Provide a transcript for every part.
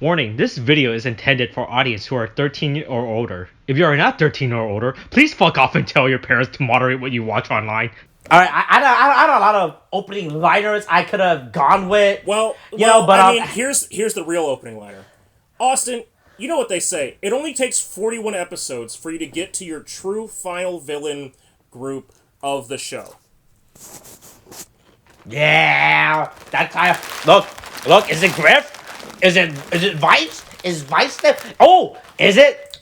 Warning, this video is intended for audience who are 13 or older. If you are not 13 or older, please fuck off and tell your parents to moderate what you watch online. Alright, I had a lot of opening liners I could have gone with. Here's the real opening liner. Austin, you know what they say. It only takes 41 episodes for you to get to your true final villain group of the show. Yeah, that's kind of look. Is it Griff? Is it Vice? Is Vice there? Oh, is it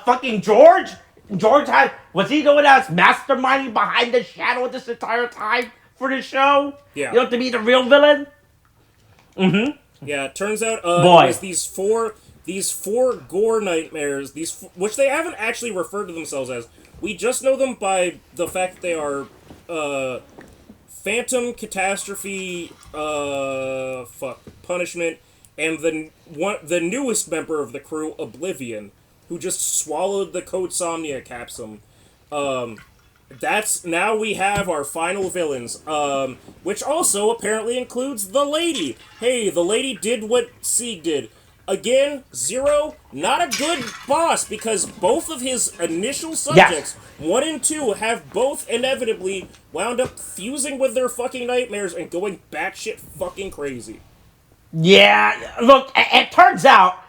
fucking George? Was he going as masterminding behind the shadow this entire time for the show? Yeah. You know, to be the real villain? Mm-hmm. Yeah, it turns out it was these four gore nightmares, which they haven't actually referred to themselves as. We just know them by the fact that they are Phantom, Catastrophe, Punishment, and the newest member of the crew, Oblivion, who just swallowed the Codesomnia capsule. Now we have our final villains, which also apparently includes the lady. Hey, the lady did what Sieg did. Again, Zero, not a good boss, because both of his initial subjects, 1 and 2, have both inevitably wound up fusing with their fucking nightmares and going batshit fucking crazy. Yeah, look, it turns out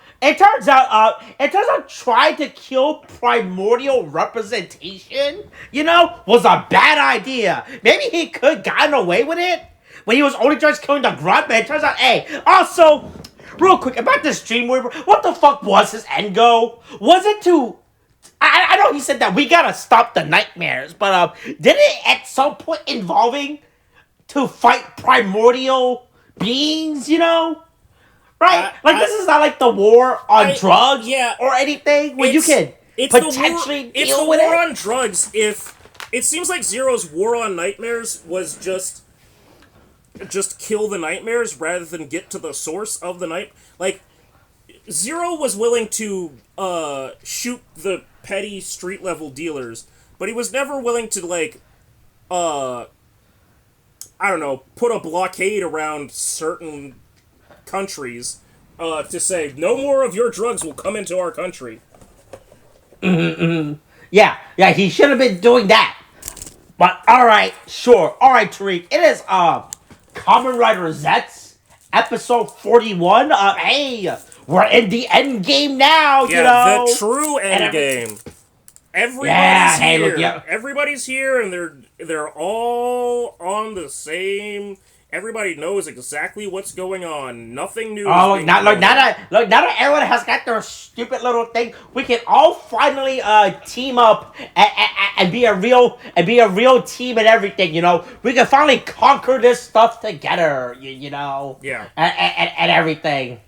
trying to kill primordial representation, was a bad idea. Maybe he could have gotten away with it when he was only just killing the grunt, but it turns out, also, real quick, about this Dreamweaver, what the fuck was his end goal? Was it to... I know he said that we gotta stop the nightmares, but did it at some point involving to fight primordial beings, Right? This is not like the war on drugs or anything where you can potentially deal with it. It's the war on drugs. If it seems like Zero's war on nightmares was just kill the nightmares rather than get to the source of the night. Like, Zero was willing to shoot the petty street level dealers, but he was never willing to put a blockade around certain countries to say no more of your drugs will come into our country. Yeah, he should have been doing that. But alright, sure. Alright, Tariq. It is Kamen Rider Zeztz, episode 41. Hey, we're in the end game now, the true end game. Everybody's here. Everybody's here, and they're all on the same. Everybody knows exactly what's going on. Nothing new. Oh, now that everyone has got their stupid little thing, we can all finally team up and be a real team and everything. We can finally conquer this stuff together. Yeah. And everything.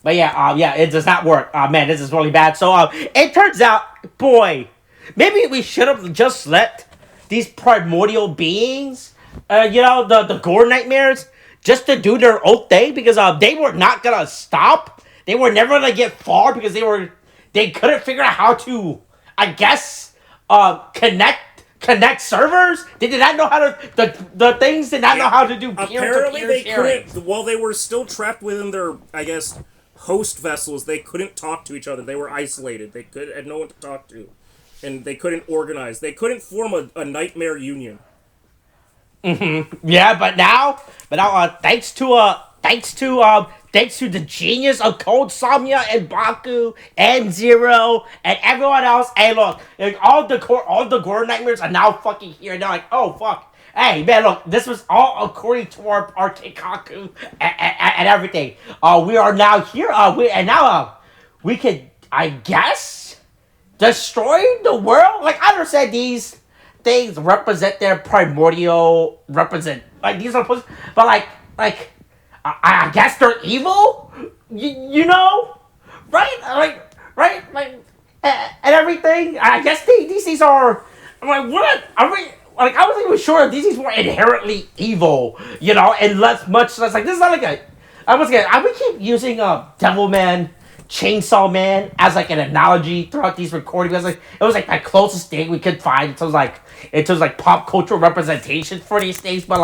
But it does not work. Man, this is really bad. So it turns out, boy, maybe we should have just let these primordial beings. The gore nightmares, just to do their own thing, because they were not gonna stop. They were never gonna get far because they couldn't figure out how to, I guess, connect servers. They did not know how to the things did not know how to do apparently they sharing. Couldn't. While they were still trapped within their, I guess, host vessels, they couldn't talk to each other. They were isolated. They had no one to talk to, and they couldn't organize. They couldn't form a nightmare union. Mm-hmm. Yeah, but now, thanks to the genius of Codesomnia and Baku and Zero and everyone else, hey, look, all the gore nightmares are now fucking here. And they're like, oh fuck, hey man, look, this was all according to our Keikaku and everything. We are now here. We can, I guess, destroy the world. Like, I understand these things represent their primordial these are supposed, but like I guess they're evil, right, and everything. I guess these things are. I'm like, what are we? Like, I wasn't even sure if these things were inherently evil, and much less like this is not like a. We keep using Devilman, Chainsaw Man as like an analogy throughout these recordings. It was like the closest thing we could find to like pop cultural representation for these things, but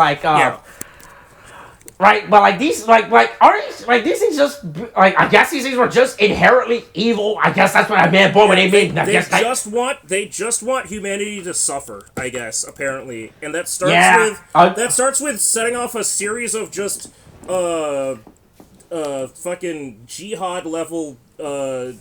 Right, but like these, are these, like these things just like I guess these things were just inherently evil. I guess that's what I meant, boy. When they mean, they just want humanity to suffer. I guess apparently, and that starts with setting off a series of just fucking jihad level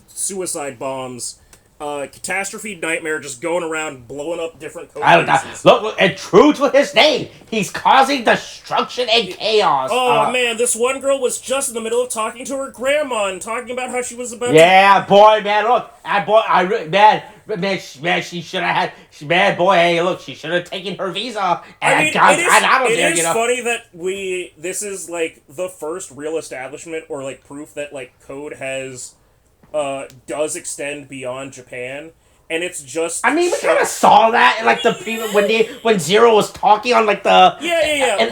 suicide bombs. Catastrophe nightmare just going around blowing up different code bases. Look, and true to his name, he's causing destruction and chaos. Oh man, this one girl was just in the middle of talking to her grandma and talking about how she was about boy, man, look, she should have had, boy, hey, look, she should have taken her visa and it is funny that this is like the first real establishment or like proof that like code has does extend beyond Japan, and it's just. I mean, we kind of saw that in like when Zero was talking on like the. Yeah.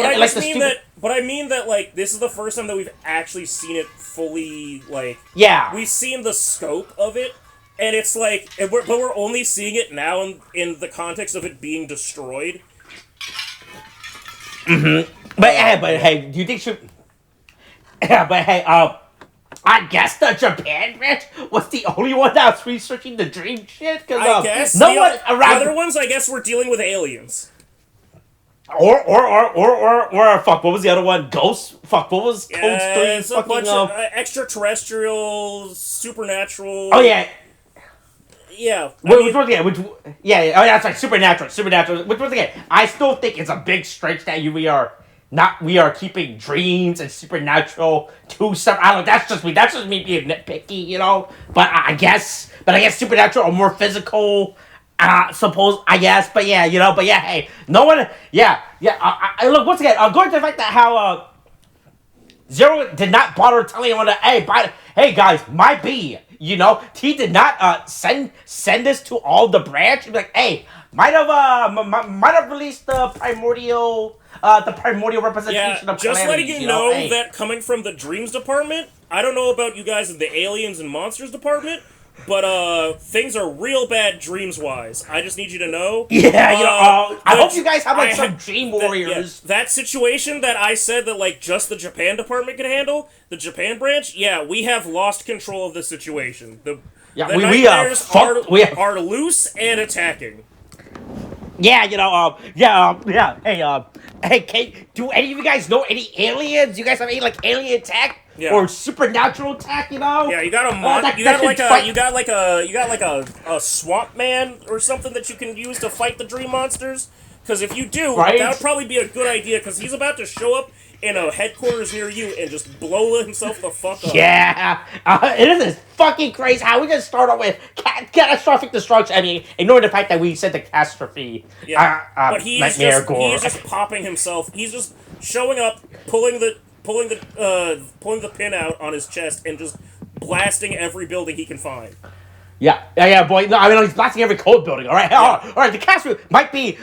But I mean that like this is the first time that we've actually seen it fully. Like we've seen the scope of it, and it's like, we're only seeing it now in the context of it being destroyed. Mm-hmm. But hey, do you think she? Yeah, but hey, I guess the Japan branch was the only one that was researching the dream shit. I guess the other ones, I guess, were dealing with aliens. Or fuck, what was the other one? Ghost? Fuck, what was Code 3? It's a bunch of extraterrestrial, supernatural. Oh yeah. Yeah. Which one again? Oh yeah, that's right. Supernatural. Which one again? I still think it's a big stretch that we are keeping dreams and supernatural two separate. I don't know, that's just me being nitpicky, you know. But I guess supernatural or more physical. Suppose I guess, but yeah, you know, but yeah, hey, no one, yeah. I look once again. Going to the fact that how Zero did not bother telling anyone that hey guys, might be, you know, he did not send this to all the branch. Like, hey, might have released the primordial representation of just calamity, letting you know hey. That coming from the dreams department, I don't know about you guys in the aliens and monsters department, but things are real bad dreams wise. I just need you to know. Yeah, you know, I hope you guys have like some dream warriors. That situation that I said that like just the Japan department can handle, the Japan branch. Yeah, we have lost control of the situation. The nightmares are loose and attacking. Yeah, you know, hey, do any of you guys know any aliens? You guys have any like alien attack or supernatural attack? You know? Yeah, you got a swamp man or something that you can use to fight the dream monsters. Because if you do, that would probably be a good idea. Because he's about to show up in a headquarters near you and just blow himself the fuck up. Yeah, it is fucking crazy how we just start off with catastrophic destruction. I mean, ignoring the fact that we said the catastrophe. Yeah, but he's just popping himself. He's just showing up, pulling the pin out on his chest, and just blasting every building he can find. Yeah, boy. No, I mean, he's blasting every code building. All right, all right. The catastrophe might be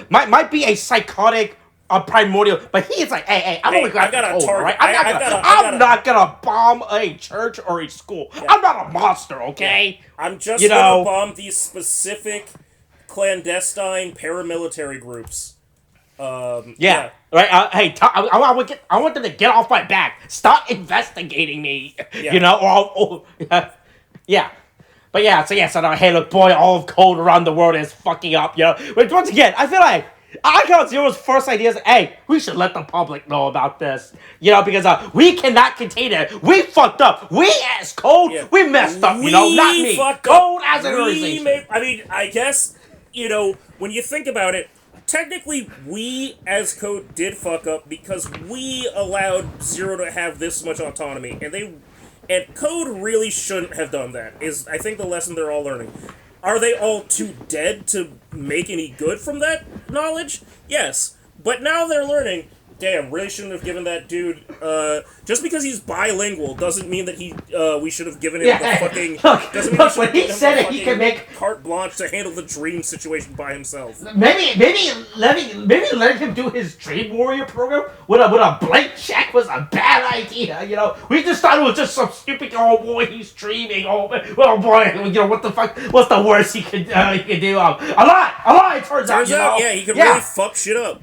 a psychotic. Primordial, but he is like, hey, I'm only going to target. Right? I'm not gonna bomb a church or a school. Yeah. I'm not a monster, okay? Yeah. I'm just gonna bomb these specific clandestine paramilitary groups. Right. Hey, I want them to get off my back. Stop investigating me. Yeah. You know, yeah. But yeah, so now, hey, look, boy, all of code around the world is fucking up. You know, but once again, I feel like. I got Zero's first idea is, hey, we should let the public know about this. You know, because we cannot contain it. We fucked up. We as Code, we messed up, you know, not me. Code as an organization. I guess, you know, when you think about it, technically we as Code did fuck up because we allowed Zero to have this much autonomy. And Code really shouldn't have done that, is I think the lesson they're all learning. Are they all too dead to make any good from that knowledge? Yes. But now they're learning, damn, really shouldn't have given that dude, just because he's bilingual doesn't mean that we should have given him the fucking, doesn't mean when he said it, he could make carte blanche to handle the dream situation by himself. Maybe letting him do his dream warrior program with a blank check was a bad idea, you know? We just thought it was just some stupid, oh boy, he's dreaming, oh boy, you know, what the fuck, what's the worst he could do? A lot, it turns out, you know? Yeah, he could really fuck shit up.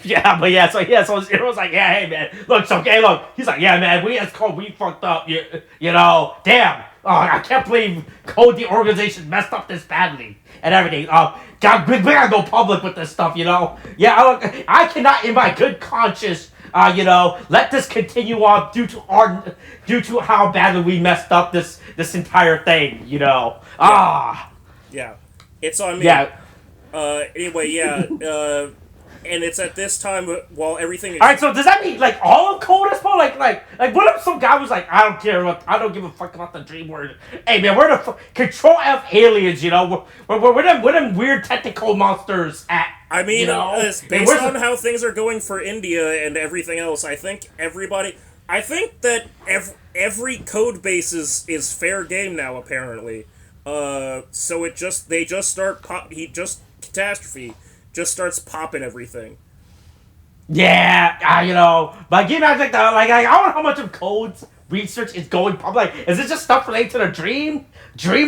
So Zero's like, yeah, hey man, look, so okay, look, he's like, yeah man, we as Code, we fucked up, you know, damn, I can't believe Code the organization messed up this badly and everything. God, we gotta go public with this stuff, you know. Yeah, I cannot, in my good conscience, you know, let this continue on due to how badly we messed up this entire thing, you know. Yeah, it's on me. Yeah. Anyway, and it's at this time while everything is... All right, so does that mean like all of Code is like what if some guy was like, I don't care, I don't give a fuck about the dream world. Hey man, we're the Control F aliens, you know. We're them weird technical monsters at. I mean, you know, based on how things are going for India and everything else, I think that every code base is fair game now, apparently. So Catastrophe just starts popping everything. Yeah, you know, but give me like I wonder how much of Code's research is going public. Is it just stuff related to the Dream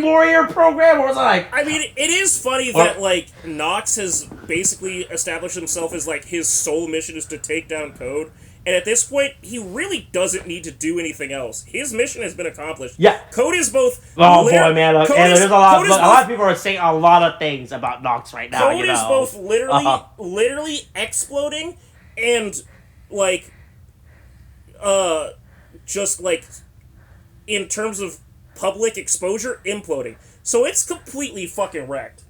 Warrior program, or is it like? I mean, it is funny that like Nox has basically established himself as like his sole mission is to take down Code, and at this point, he really doesn't need to do anything else. His mission has been accomplished. Yeah, Code is both. Oh boy, man! Look, and there's a lot of people are saying a lot of things about Nox right now. Code is both literally exploding and like, just like, in terms of public exposure, imploding. So it's completely fucking wrecked.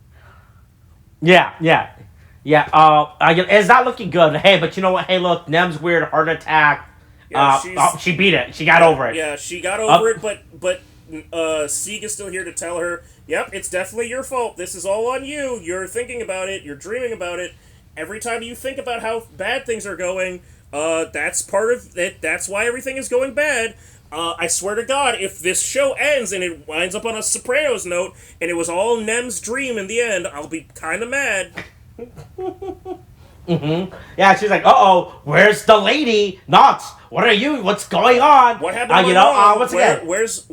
Yeah. It's not looking good. Hey, but you know what? Hey, look, Nem's weird heart attack. Yeah, she beat it. She got over it. Yeah, she got over it, but Sieg is still here to tell her, yep, it's definitely your fault. This is all on you. You're thinking about it. You're dreaming about it. Every time you think about how bad things are going, that's part of it. That's why everything is going bad. I swear to God, if this show ends and it winds up on a Sopranos note and it was all Nem's dream in the end, I'll be kind of mad. Mm-hmm. Yeah, she's like, where's the lady? Nox, what are you? What's going on? What happened to my mom? Once again, where's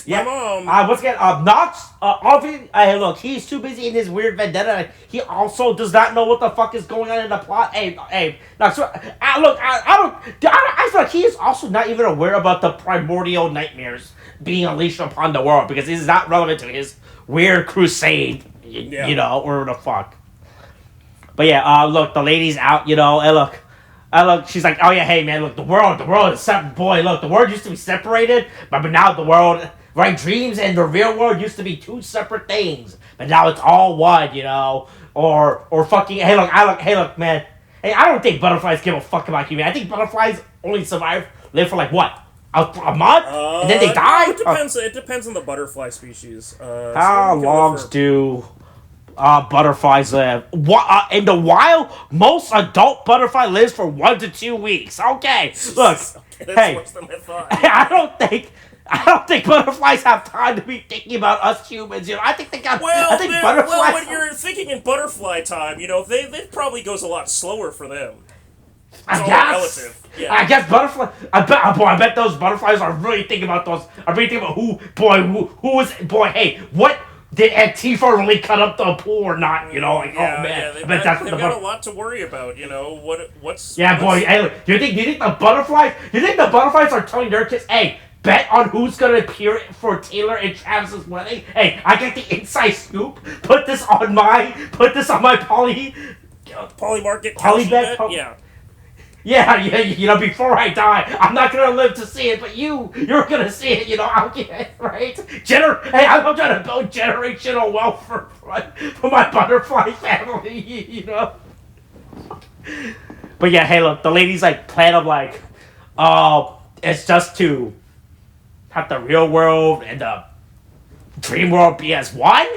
my mom? Once again, Nox, obviously, look, he's too busy in his weird vendetta. He also does not know what the fuck is going on in the plot. Hey, Nox, I feel like he is also not even aware about the primordial nightmares being unleashed upon the world because this is not relevant to his weird crusade, you know, or the fuck. But yeah, look, the lady's out, you know, and look, she's like, oh yeah, hey man, look, the world is separate, boy, look, the world used to be separated, but now the world, right, dreams and the real world used to be two separate things, but now it's all one, you know, or fucking, hey look, man, hey, I don't think butterflies give a fuck about human. I think butterflies only live for like what? A month? And then they die? No, it depends on the butterfly species. How long do butterflies live? In the wild, most adult butterfly lives for 1 to 2 weeks. Okay, look, that's worse than I thought. I don't think butterflies have time to be thinking about us humans. You know, I think butterflies. Well, when you're thinking in butterfly time, you know, they probably goes a lot slower for them. I guess. Yeah. I guess butterfly. I bet those butterflies are really thinking about those. Are really thinking about who is. Hey, what? Did Antifa really cut up the pool or not? You know, like, yeah, oh man, they've got a lot to worry about. You know, what's boy. Hey, do you think the butterflies are telling their kids, hey, bet on who's gonna appear for Taylor and Travis's wedding? Hey, I get the inside scoop. Put this on my poly market bet. Yeah. Yeah, you know, before I die, I'm not gonna live to see it, but you're gonna see it, you know, I'll get it, right? Hey, I'm trying to build generational wealth for my butterfly family, you know? But yeah, hey, look, the lady's like, plan of like, it's just to have the real world and the dream world be as one?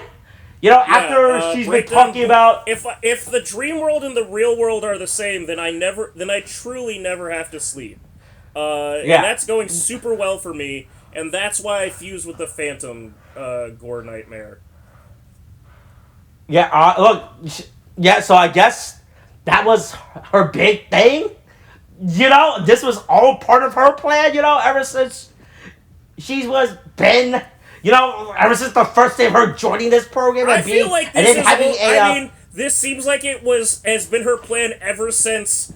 You know, after she's been talking about if the dream world and the real world are the same, then I truly never have to sleep. And that's going super well for me, and that's why I fuse with the Phantom gore nightmare. Yeah, look, so I guess that was her big thing. You know, this was all part of her plan. You know, ever since she was been. You know, ever since the first day of her joining this program, This seems like has been her plan ever since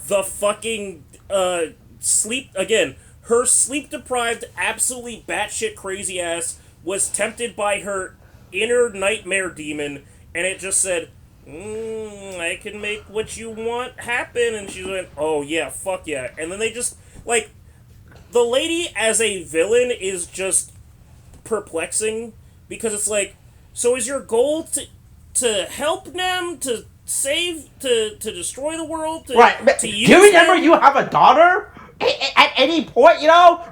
the fucking sleep again. Her sleep-deprived, absolutely batshit crazy ass was tempted by her inner nightmare demon, and it just said, I can make what you want happen, and she went, oh yeah, fuck yeah. And then they just, like, the lady as a villain is just perplexing, because it's like, so is your goal to help them, to save, to destroy the world, to use do you remember them? you have a daughter? At any point,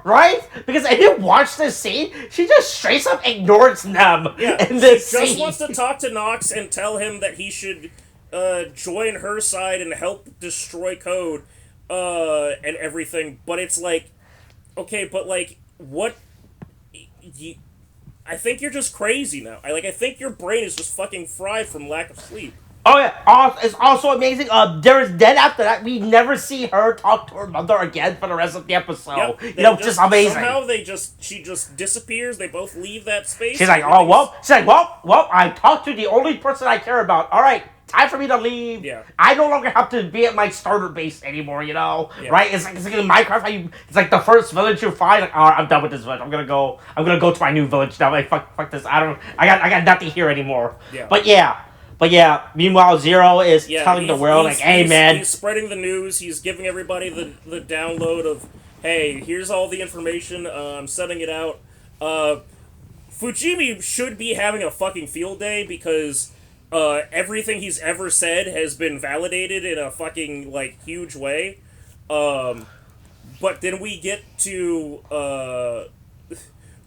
right? Because if you watch this scene, she just straight up ignores them in this scene. She just wants to talk to Nox and tell him that he should join her side and help destroy Code and everything. But it's like, okay, but like, what? I think you're just crazy now. I think your brain is just fucking fried from lack of sleep. Oh yeah, it's also amazing. There's then after that we never see her talk to her mother again for the rest of the episode. Yep, just amazing. Somehow she just disappears. They both leave that space. She's like, well, I talked to the only person I care about. All right, time for me to leave. Yeah. I no longer have to be at my starter base anymore. Yeah. Right? It's like in Minecraft. It's like the first village you find. Like, all right, I'm done with this village. I'm gonna go to my new village now. Like, fuck this. I got nothing here anymore. Yeah. But yeah, meanwhile, Zero is telling the world, like, hey, man. He's spreading the news. He's giving everybody the download of, hey, here's all the information. I'm sending it out. Fujimi should be having a fucking field day because everything he's ever said has been validated in a fucking, like, huge way. But then we get to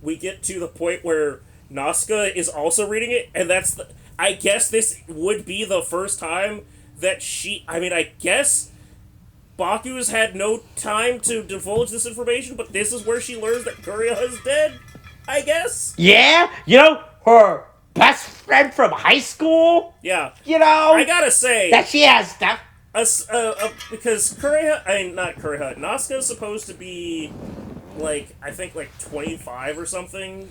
the point where Nazca is also reading it, and that's I guess this would be the first time that I guess Baku's had no time to divulge this information, but this is where she learns that Kureha is dead, I guess? Yeah? Her best friend from high school? Yeah. I gotta say... that she has that... because Nazca is supposed to be, I think 25 or something.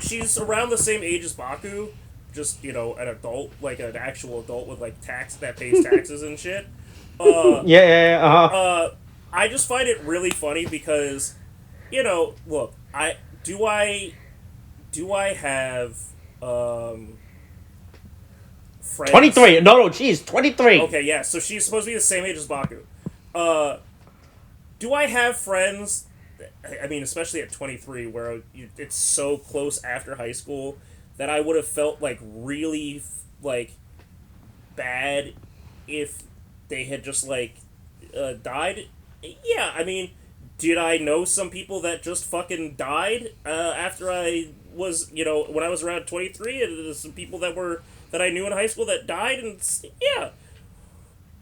She's around the same age as Baku, just, an adult, an actual adult with, that pays taxes and shit. I just find it really funny because, look, do I have, friends? 23. No, she's 23. Okay, yeah, so she's supposed to be the same age as Baku. Do I have friends, especially at 23, where it's so close after high school, that I would have felt, really, bad if they had just, died? Yeah, did I know some people that just fucking died, after I was, when I was around 23, and there's some people that I knew in high school that died, and, yeah.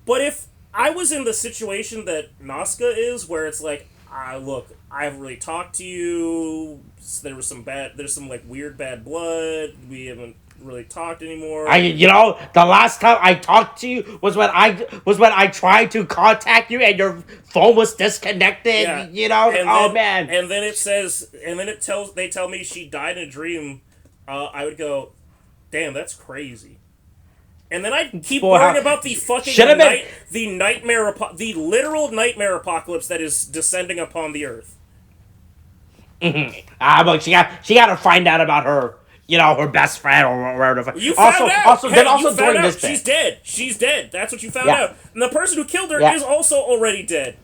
But if I was in the situation that Nazca is, where it's like, look, I haven't really talked to you. There's some weird bad blood. We haven't really talked anymore. The last time I talked to you was when I tried to contact you and your phone was disconnected. Yeah. Man. And then they tell me she died in a dream. I would go, damn, that's crazy. And then I'd keep worrying about the fucking the literal nightmare apocalypse that is descending upon the earth. But she got to find out about her, her best friend or whatever. You found out. During this she's dead. She's dead. That's what you found out. And the person who killed her is also already dead.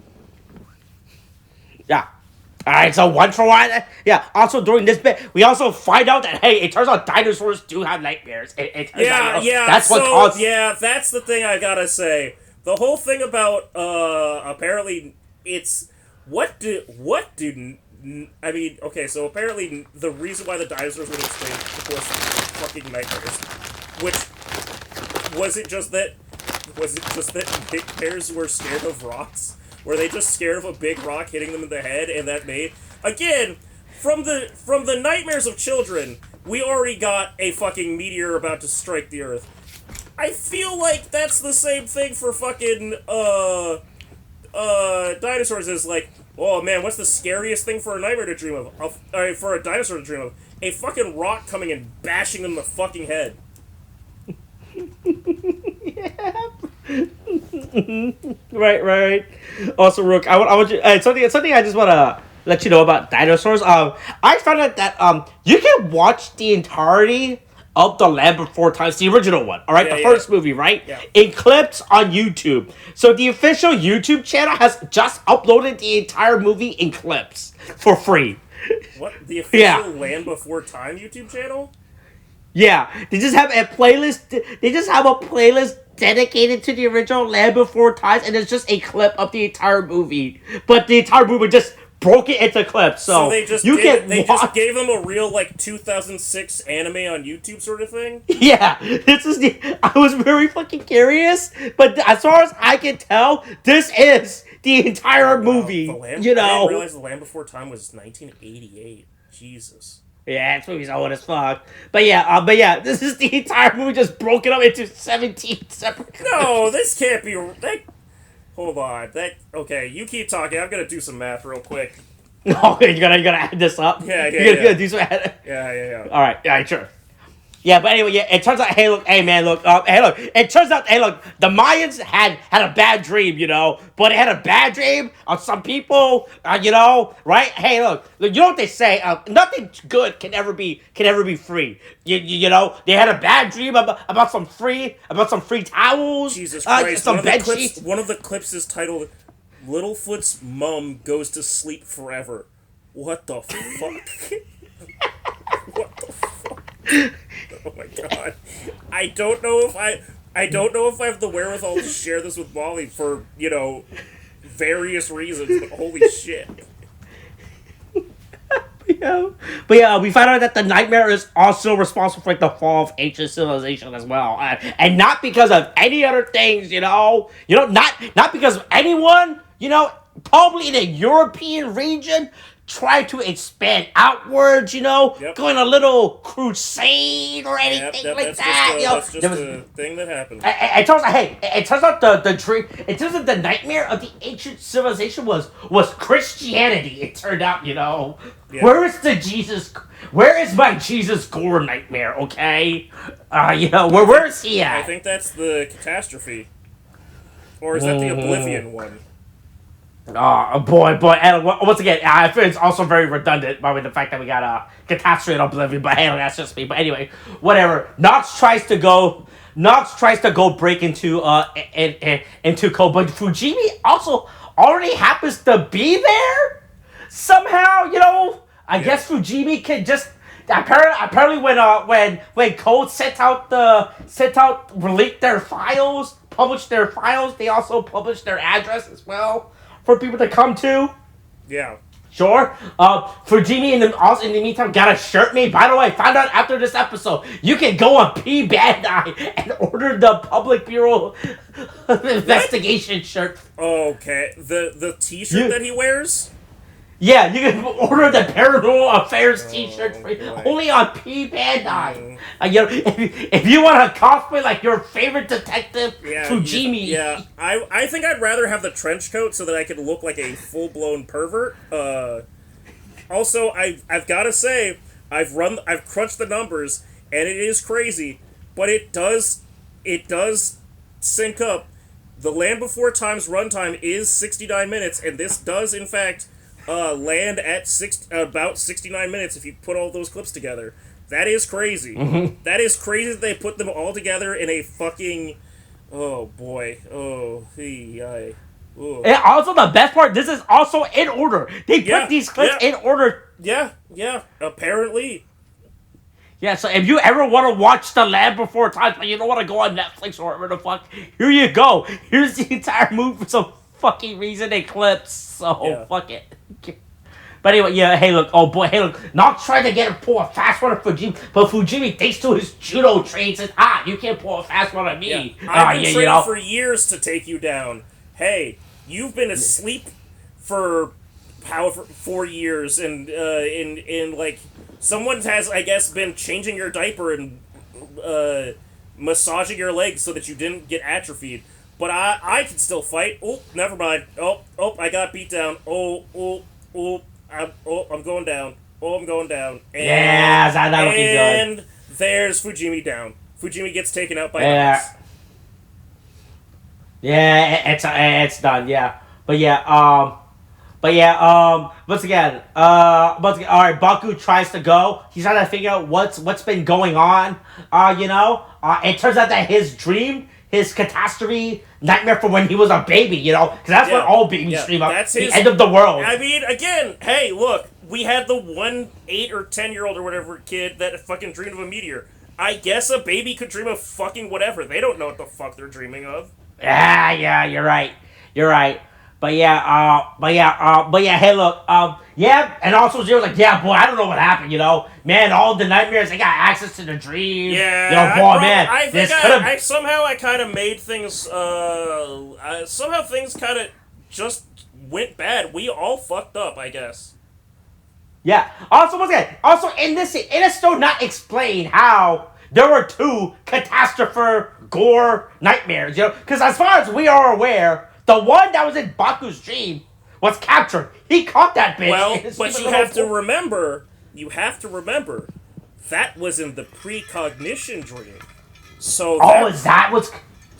Yeah. Alright, so one for one. Yeah, also during this bit, we also find out that, hey, it turns out dinosaurs do have nightmares. That's that's the thing I gotta say. The whole thing about, apparently, it's, okay, so apparently the reason why the dinosaurs would extinct was fucking nightmares. Was it just that bears were scared of rocks? Were they just scared of a big rock hitting them in the head, and that made... Again, from the nightmares of children, we already got a fucking meteor about to strike the Earth. I feel like that's the same thing for fucking, dinosaurs is like, oh man, what's the scariest thing for a nightmare to dream of? For a dinosaur to dream of? A fucking rock coming and bashing them in the fucking head. Right. Also, Rook, I want you something I just want to let you know about dinosaurs. I found out that you can watch the entirety of The Land Before Times, the original one. All right, the first movie, right? Yeah. In clips on YouTube. So the official YouTube channel has just uploaded the entire movie in clips for free. What? The official Land Before Time YouTube channel? Yeah, they just have a playlist. They just have a playlist dedicated to the original Land Before Times, and it's just a clip of the entire movie. But the entire movie just broke it into clips, so they just just gave them a real like 2006 anime on YouTube sort of thing. Yeah, I was very fucking curious, but as far as I can tell, this is the entire movie. I didn't realize The Land Before Time was 1988. Jesus. Yeah, this movie's old as fuck. But yeah, this is the entire movie just broken up into 17 separate clips. No, this can't be. Hold on. Okay, you keep talking. I'm gonna do some math real quick. Okay, you gotta add this up. Yeah. You gotta do some. Yeah. All right, yeah, sure. Yeah, but anyway, yeah, it turns out, it turns out, the Mayans had a bad dream, but it had a bad dream on some people, right? Hey, look, you know what they say, nothing good can ever be free. You know, they had a bad dream about some free towels. Jesus Christ, some bed sheets. One of the clips is titled, Littlefoot's Mum Goes to Sleep Forever. What the fuck? What the fuck? Oh my god. I don't know if I have the wherewithal to share this with Molly for, various reasons, but holy shit. But yeah, we found out that the nightmare is also responsible for the fall of ancient civilization as well, and not because of any other things, not because of anyone, probably in the European region, try to expand outwards, Yep. going a little crusade or anything like that. That's just a thing that happened. It turns out the dream. It turns out the nightmare of the ancient civilization was Christianity. It turned out, Yeah. Where is my Jesus gore nightmare? Okay, where is he at? I think that's the catastrophe, or is that the Oblivion one? Oh boy, and once again, I feel it's also very redundant by the fact that we got a catastrophe and Oblivion. But hey, that's just me. But anyway, whatever. Nox tries to go break into code, but Fujimi also already happens to be there somehow. I guess Fujimi can just. Apparently, when Code released their files, published their files, they also published their address as well for people to come to. Yeah. Sure. Fujimi in the meantime got a shirt made. By the way, found out after this episode, you can go on P Bandai and order the Public Bureau Investigation shirt. Okay. The T-shirt that he wears? Yeah, you can order the Paranormal Affairs T-shirt only on P Bandai. If you want to cosplay like your favorite detective, Fujimi. Yeah, I think I'd rather have the trench coat so that I could look like a full-blown pervert. Also, I've got to say, I've crunched the numbers, and it is crazy, but it does sync up. The Land Before Time's runtime is 69 minutes, and this does, in fact, land at about 69 minutes if you put all those clips together. That is crazy. Mm-hmm. That is crazy that they put them all together in a fucking... Oh, boy. Oh, hey, oh. And also the best part, this is also in order. They put these clips in order. Yeah, apparently. Yeah, so if you ever want to watch The Land Before Times, but you don't want to go on Netflix or whatever the fuck, here you go. Here's the entire movie for some fucking reason and clips. So, fuck it. But anyway, hey look, Nox tried to pull a fast one on Fujimi, but Fujimi, thanks to his judo training, says, you can't pull a fast one on me. Yeah. I've been training for years to take you down. Hey, you've been asleep for 4 years, and in like, someone has, I guess, been changing your diaper and massaging your legs so that you didn't get atrophied. But I can still fight. Oh, never mind. Oh, I got beat down. I'm going down. I'm going down. And, that's not looking good. And there's Fujimi down. Fujimi gets taken out by Nox. Yeah, it's done. Yeah, but yeah, once again, all right. Baku tries to go. He's trying to figure out what's been going on. It turns out that his dream, his catastrophe nightmare from when he was a baby. Because that's what all babies dream of. That's the end of the world. I mean, again, hey, look, we had the 1 8 or 10-year-old or whatever kid that fucking dreamed of a meteor. I guess a baby could dream of fucking whatever. They don't know what the fuck they're dreaming of. Yeah, you're right. But yeah, hey, look, and also Zero's like, yeah, boy, I don't know what happened, man, all the nightmares, they got access to the dream, I somehow I kind of made things, somehow things kind of just went bad. We all fucked up, I guess. Yeah, also, once again, in this scene, it is still not explained how there were 2 catastrophe gore nightmares, because as far as we are aware, the one that was in Baku's dream was captured. He caught that bitch. Well, but you have to remember, that was in the precognition dream. So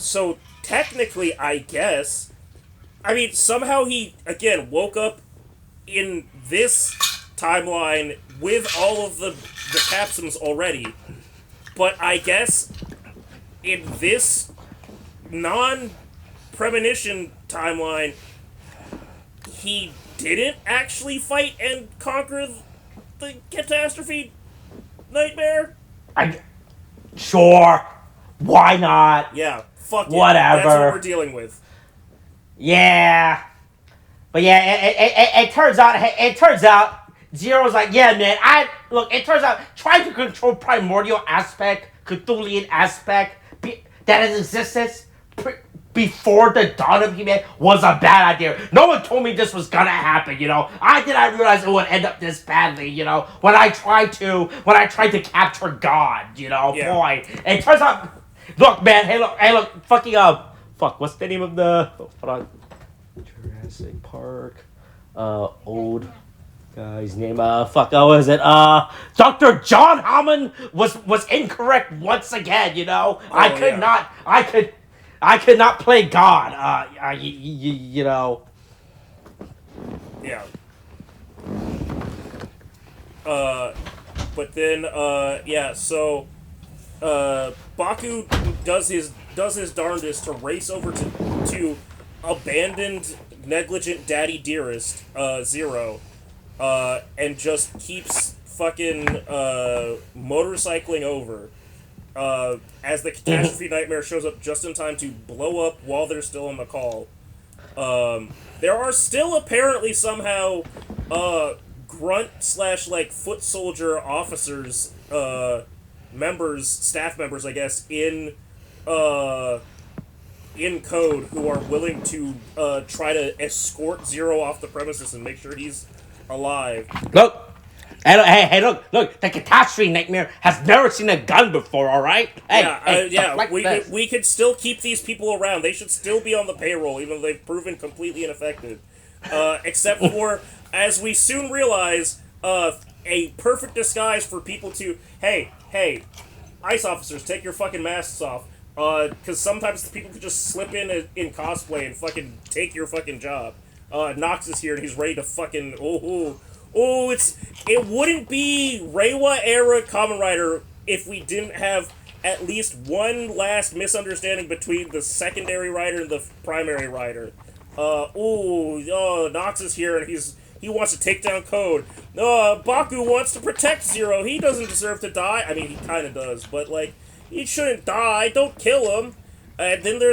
So technically, I guess, I mean, somehow he, again, woke up in this timeline with all of the capsules already. But I guess in this non-premonition timeline, he didn't actually fight and conquer the catastrophe nightmare? Sure. Why not? Yeah, fuck it. Whatever. That's what we're dealing with. Yeah. But yeah, it turns out, Zero's like, yeah, man, it turns out trying to control primordial aspect, Cthulhian aspect, that has existed before the dawn of humanity was a bad idea. No one told me this was gonna happen, I did not realize it would end up this badly, when I tried to capture God, boy. And it turns out, look, man, hey, look, fucking, what's the name of the, hold on, Jurassic Park, old guy's name, what was it, Dr. John Hammond was incorrect once again, I could not play God, Yeah. But then, so, Baku does his darndest to race over to abandoned, negligent daddy dearest, Zero, and just keeps fucking, motorcycling over, as the catastrophe nightmare shows up just in time to blow up while they're still on the call. There are still apparently somehow, grunt / foot soldier officers, staff members, I guess, in code who are willing to try to escort Zero off the premises and make sure he's alive. Look, look! The catastrophe nightmare has never seen a gun before. All right? We could still keep these people around. They should still be on the payroll, even though they've proven completely ineffective. Except for, as we soon realize, a perfect disguise for people to, hey, ICE officers, take your fucking masks off. Because sometimes people could just slip in cosplay and fucking take your fucking job. Nox is here and he's ready to fucking, it wouldn't be Reiwa era Kamen Rider if we didn't have at least one last misunderstanding between the secondary rider and the primary rider. Nox is here and he wants to take down Code. Baku wants to protect Zero. He doesn't deserve to die. I mean, he kind of does, but he shouldn't die. Don't kill him. And then there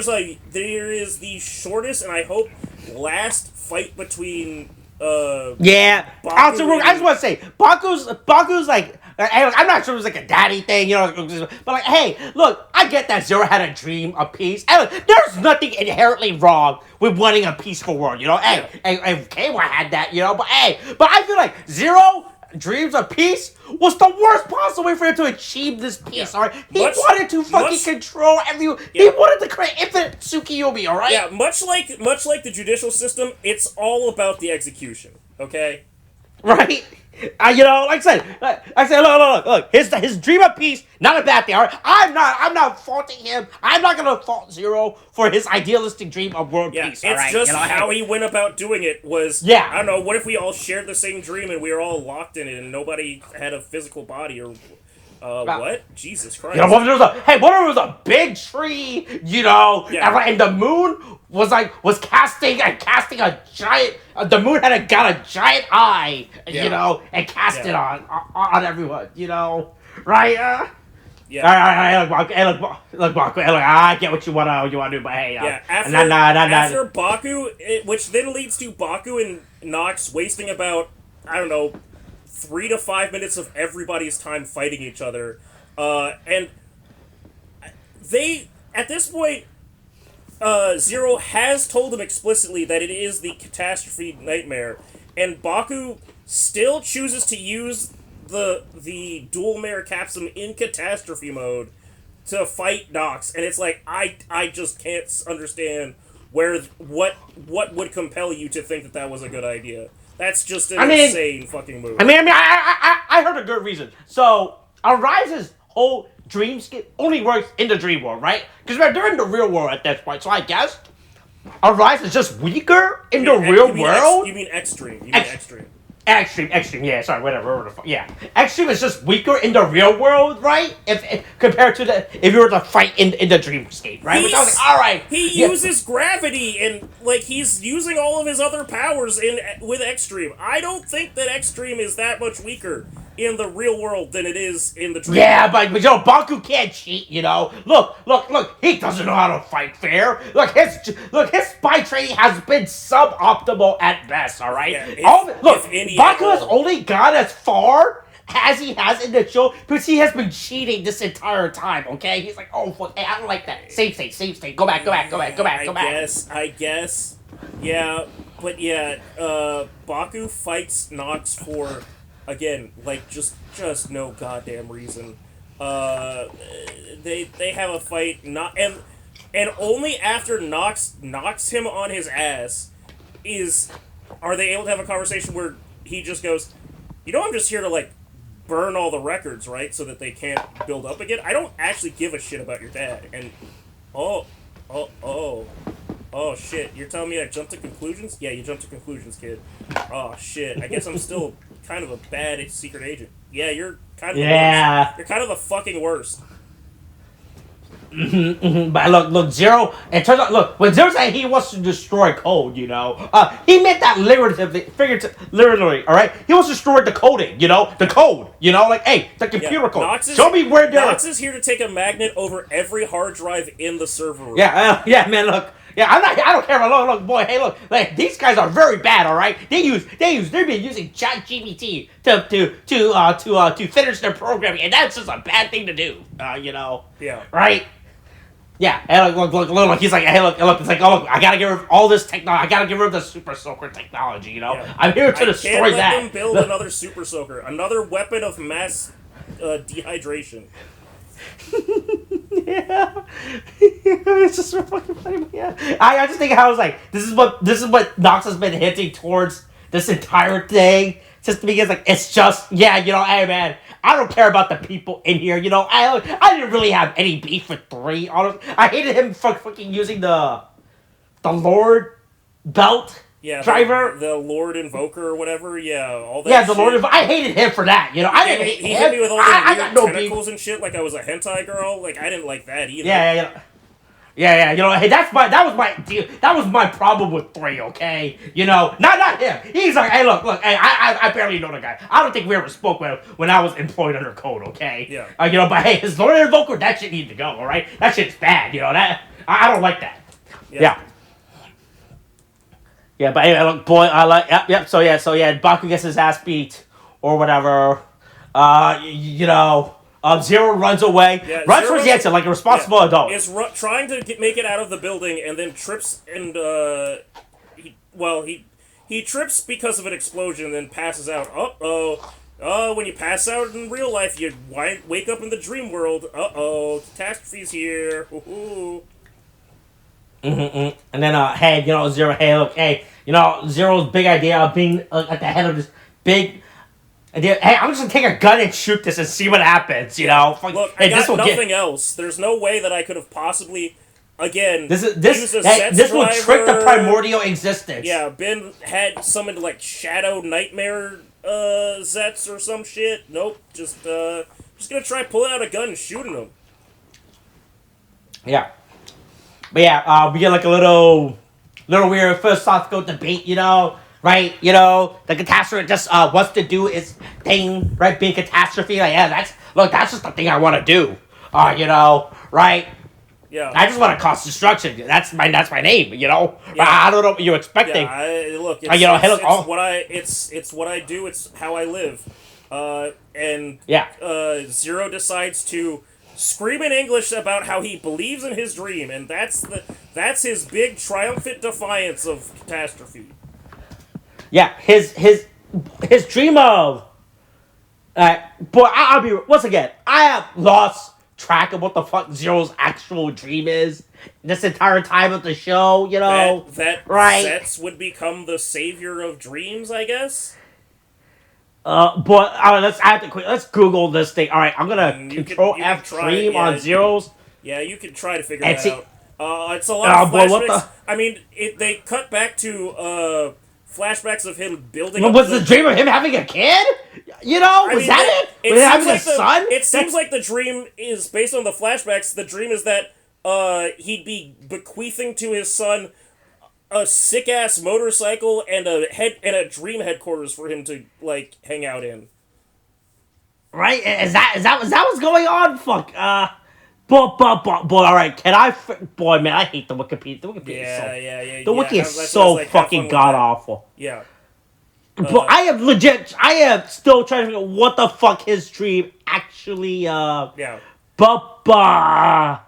is the shortest and I hope last fight between yeah. Also, I just want to say, Baku's like, I'm not sure it was like a daddy thing, but hey, look, I get that Zero had a dream of peace. And look, there's nothing inherently wrong with wanting a peaceful world, Hey, K-1 had that, but I feel like Zero dreams of peace was the worst possible way for him to achieve this peace, alright? He wanted to fucking control everyone. Yeah. He wanted to create infinite Tsukiyomi, alright? Yeah, much like the judicial system, it's all about the execution, okay? Right? You know, like I said, look. His dream of peace, not a bad thing. All right, I'm not faulting him. I'm not gonna fault Zero for his idealistic dream of world Yeah, peace. it's All right, just you know, how he went about doing it was. Yeah. I don't know. What if we all shared the same dream and we were all locked in it and nobody had a physical body or. What? Jesus Christ. You know, what if there was a big tree, you know, Yeah. and the moon was casting a giant. The moon got a giant eye, Yeah. you know, and cast it on everyone, you know, right? Yeah. All right, look, Baku, I get what you want to do, but hey, Yeah, after Baku, which then leads to Baku and Nox wasting about, I don't know, 3 to 5 minutes of everybody's time fighting each other. And they, at this point, Zero has told them explicitly that it is the catastrophe nightmare, and Baku still chooses to use the dual mare capsule in catastrophe mode to fight Nox, and it's like, I just can't understand what would compel you to think that was a good idea. That's just an insane fucking move. I heard a good reason. So, Arise's whole dreamscape only works in the dream world, right? Because they're in the real world at this point. So I guess Arise is just weaker in the real world. You mean Extreme. Extreme, yeah, sorry, whatever. Yeah. Extreme is just weaker in the real world, right? If compared to if you were to fight in the dreamscape, right? Which I was like, alright. He uses gravity and he's using all of his other powers with Extreme. I don't think that Extreme is that much weaker in the real world than it is in the dream. Yeah, but you know, Baku can't cheat, you know. Look, he doesn't know how to fight fair. Look, his spy training has been suboptimal at best, alright? Yeah, Baku has only gone as far as he has in the show because he has been cheating this entire time, okay? He's like, oh, fuck, hey, I don't like that. Save state. Go back. I guess. Yeah, but yeah, Baku fights Nox for... Again, just no goddamn reason. They have a fight, and only after Nox knocks him on his ass are they able to have a conversation where he just goes, you know, I'm just here to burn all the records, right, so that they can't build up again. I don't actually give a shit about your dad. And oh shit, you're telling me I jumped to conclusions? Yeah, you jumped to conclusions, kid. Oh ship, I guess I'm still kind of a bad secret agent. Yeah, you're kind of the worst. You're kind of the fucking worst. But look, Zero. It turns out, when Zero said he wants to destroy code, you know, he meant that literally, all right. He wants to destroy the coding, you know, the code, you know, hey, the computer code. Show me where they're. Nox is here to take a magnet over every hard drive in the server room. Yeah, man. Look. Yeah, I don't care about look, boy. Hey, look, these guys are very bad. All right, they've been using ChatGPT to finish their programming, and that's just a bad thing to do. You know. Yeah. Right. Yeah. And look. He's like, hey, look. It's like, oh, look, I gotta get rid of all this technology. I gotta get rid of the Super Soaker technology. You know, yeah. I'm here to destroy that. I can't let them build another Super Soaker, another weapon of mass dehydration. Yeah, it's just so fucking funny. Yeah, I just think how it's this is what Nox has been hinting towards this entire thing. Just because it's just you know, hey man, I don't care about the people in here. You know, I didn't really have any beef with 3. Honestly, I hated him for fucking using the Lord belt. Yeah, driver, the Lord Invoker or whatever. Yeah, all that. Yeah, the Lord Invoker. I hated him for that. You know, I didn't hate him. He hit me with all the weird tentacles and shit. I was a hentai girl. I didn't like that either. Yeah. You know, hey, that was my problem with 3. Okay, you know, not him. He's like, hey, look, hey, I barely know the guy. I don't think we ever spoke when I was employed under code. Okay. Yeah. You know, but hey, his Lord Invoker, that shit needs to go. All right, that shit's bad. You know that I don't like that. Yeah. Yeah, but anyway, look, boy, I like, yep. So yeah, Baku gets his ass beat or whatever. You know, Zero runs away, runs towards the exit like a responsible adult. Is trying to make it out of the building and then trips and he trips because of an explosion and then passes out. Oh, when you pass out in real life, you wake up in the dream world. Catastrophe's here. Ooh. And then, hey, you know, Zero, hey, look, hey, you know, Zero's big idea of being at the head of this big And then, hey, I'm just gonna take a gun and shoot this and see what happens, you know? Look, I got nothing else. There's no way that I could have possibly, again, this use a this Zeztz will driver. trick the primordial existence. Yeah, Ben had summoned like Shadow Nightmare Zeztz or some shit. Nope, just gonna try pulling out a gun and shooting him. Yeah. But yeah, we get like a little weird philosophical debate, you know? Right, you know, the catastrophe just wants to do its thing, right? Being catastrophe, like that's just the thing I want to do, you know, right? Yeah, I just want to cause destruction. That's my name, you know. Yeah. I don't know what you're expecting. Yeah, look, you know, it's what I do. It's how I live. And yeah, Zero decides to scream in English about how he believes in his dream, and that's his big triumphant defiance of catastrophe. Yeah, his dream of, boy, I'll be once again. I have lost track of what the fuck Zero's actual dream is this entire time of the show. You know, that right? Zeztz would become the savior of dreams, I guess. But let's Google this thing. All right, I'm gonna Control F3 on Zero's. Yeah, you can try to figure that out. It's a lot of flashbacks. I mean, they cut back to flashbacks of him building. Was the dream of him having a kid? You know, was that it? Was he having a son? It seems like the dream is based on the flashbacks. The dream is that he'd be bequeathing to his son a sick ass motorcycle and a dream headquarters for him to like hang out in. Right? Is that what's going on? Fuck. Boy, all right. Boy, man, I hate the Wikipedia. The Wikipedia The wiki is so fucking god awful. Yeah. But I am still trying to figure out what the fuck his dream actually. Yeah.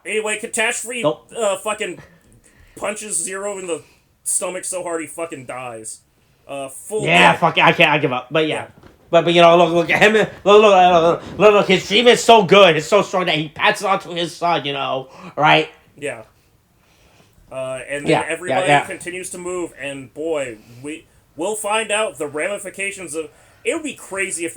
Anyway, Catastrophe fucking punches Zero in the stomach so hard he fucking dies. Full. Yeah, fuck it. I give up. But yeah. But you know, look at him. Look, his dream is so good. It's so strong that he passes on to his son, you know, right? Yeah. And then everybody continues to move, and boy, we'll find out the ramifications of... It would be crazy if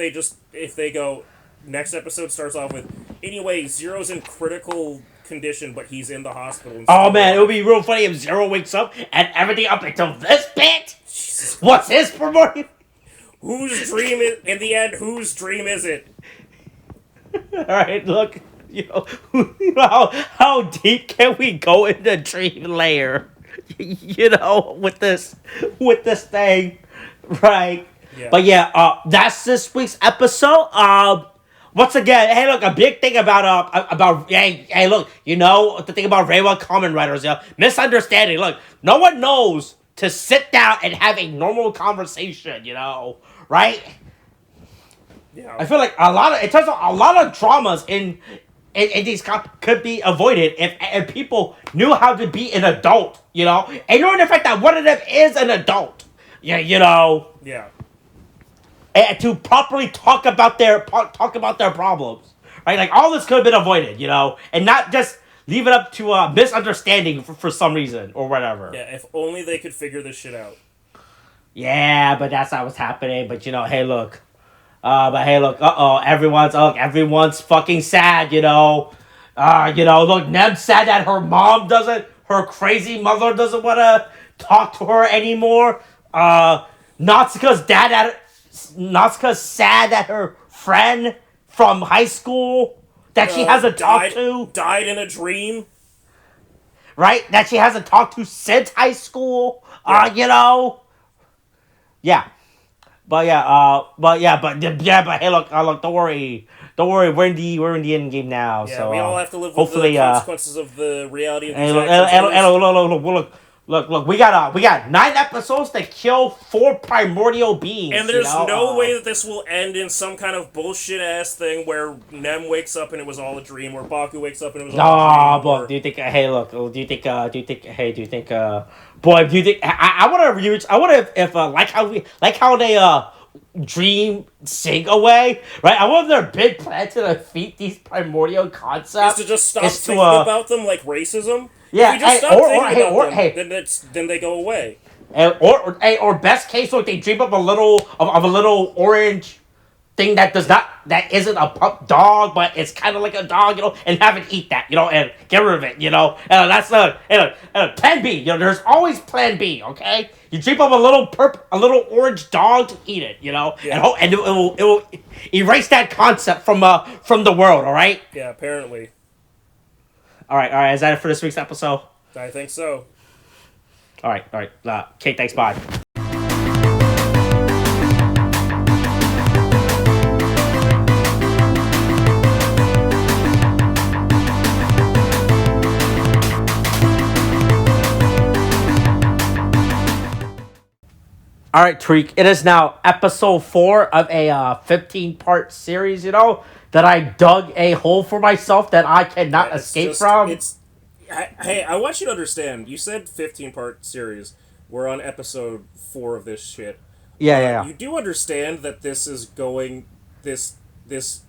they go, next episode starts off with, anyway, Zero's in critical condition, but he's in the hospital. Oh man, it would be real funny if Zero wakes up and everything up until this bit. Jesus. What's his primordial? Whose dream is... In the end, whose dream is it? Alright, look. You know, how deep can we go in the dream layer? You know, with this thing. Right. Yeah. But yeah, that's this week's episode. Once again, hey, look, a big thing about hey, look, you know, the thing about Reiwa Kamen Riders, misunderstanding. Look, no one knows to sit down and have a normal conversation, you know, right? Yeah. I feel like a lot of dramas in these could be avoided if people knew how to be an adult, you know, and knowing the fact that one of them is an adult, yeah, you know, yeah, and to properly talk about their problems, right? Like all this could have been avoided, you know, and not just leave it up to a misunderstanding for some reason or whatever. Yeah, if only they could figure this shit out. Yeah, but that's not what's happening. But you know, hey, look. Everyone's fucking sad, you know. Look, Nem's sad that her crazy mother doesn't want to talk to her anymore. Natsuka's sad that her friend from high school that she hasn't talked to died in a dream. Right? That she hasn't talked to since high school. You know. Yeah. But hey, look, don't worry, we're in the end game now. Yeah, so we all have to live with the consequences of the reality of these look, we got 9 episodes to kill 4 primordial beings. And there's no way that this will end in some kind of bullshit ass thing where Nem wakes up and it was all a dream, or Baku wakes up and it was all a dream. But do you think? Hey, look, do you think? Boy, do you think? I wonder if like how they dream sing away, right? I wonder if their big plan to defeat these primordial concepts is to just stop thinking about them like racism. Yeah, if you just stop thinking about them, then they go away. Or best case, look, they dream of a little orange thing that isn't a pup dog, but it's kind of like a dog, and have it eat that, and get rid of it, and that's plan B, there's always plan B, okay? You dream up a little orange dog to eat it, and it will erase that concept from the world, all right? Yeah, apparently. All right, is that it for this week's episode? I think so. All right, okay, thanks, bye. All right, Tariq, it is now episode 4 of a 15-part series, that I dug a hole for myself that I cannot escape from. Hey, I want you to understand, you said 15-part series. We're on episode 4 of this shit. Yeah. You do understand that this is going... This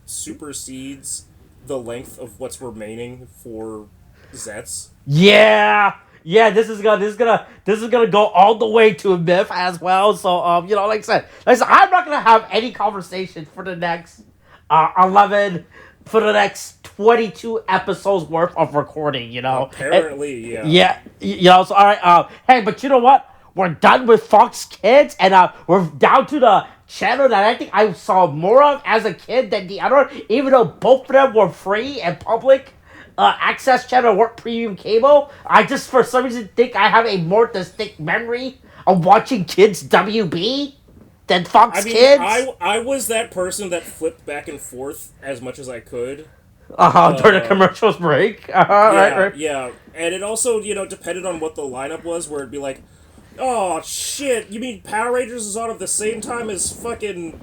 supersedes the length of what's remaining for Zeztz? Yeah, this is gonna go all the way to a myth as well. So, like I said, I'm not gonna have any conversation for the next 22 episodes worth of recording. Apparently, yeah. So all right. Hey, but you know what? We're done with Fox Kids, and we're down to the channel that I think I saw more of as a kid than the other, even though both of them were free and public. Access channel work premium cable. I just for some reason think I have a more distinct memory of watching Kids WB than Fox Kids. I was that person that flipped back and forth as much as I could. During the commercials break. Right. Yeah, and it also depended on what the lineup was, where it'd be like, oh shit, you mean Power Rangers is on at the same time as fucking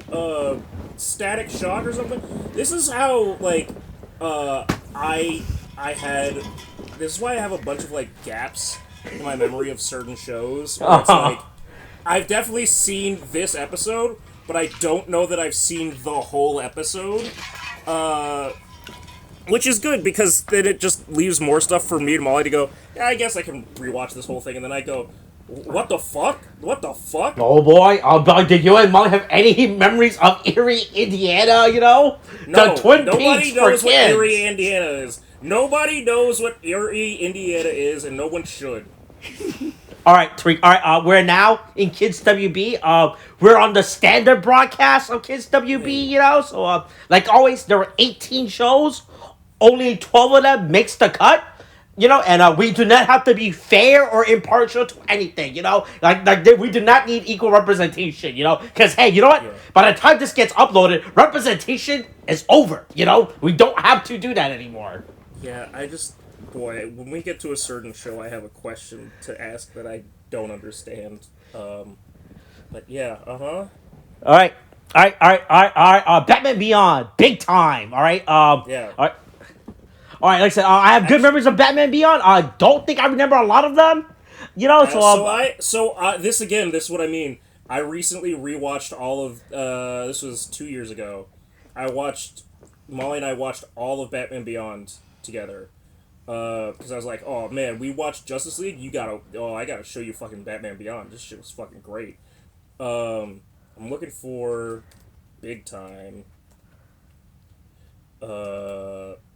Static Shock or something? This is how this is why I have a bunch of gaps in my memory of certain shows where it's I've definitely seen this episode, but I don't know that I've seen the whole episode, which is good because then it just leaves more stuff for me and Molly to go, yeah, I guess I can rewatch this whole thing, and then I go, what the fuck? Oh boy, did you and Molly have any memories of Erie, Indiana, No, the Twin nobody Peaks knows for what kids. Erie, Indiana is. Nobody knows what Erie, Indiana is, and no one should. Alright, Tariq, we're now in Kids WB. We're on the standard broadcast of Kids WB, so, like always, there were 18 shows. Only 12 of them makes the cut. And we do not have to be fair or impartial to anything, we do not need equal representation, because, hey, you know what? Yeah. By the time this gets uploaded, representation is over, We don't have to do that anymore. Yeah, when we get to a certain show, I have a question to ask that I don't understand. But yeah, All right. Batman Beyond, big time, all right? Yeah. All right, like I said, I have good memories of Batman Beyond. I don't think I remember a lot of them, this is what I mean. I recently rewatched all of. This was 2 years ago. Molly and I watched all of Batman Beyond together. Because I was like, oh man, we watched Justice League. I gotta show you fucking Batman Beyond. This shit was fucking great. I'm looking for big time.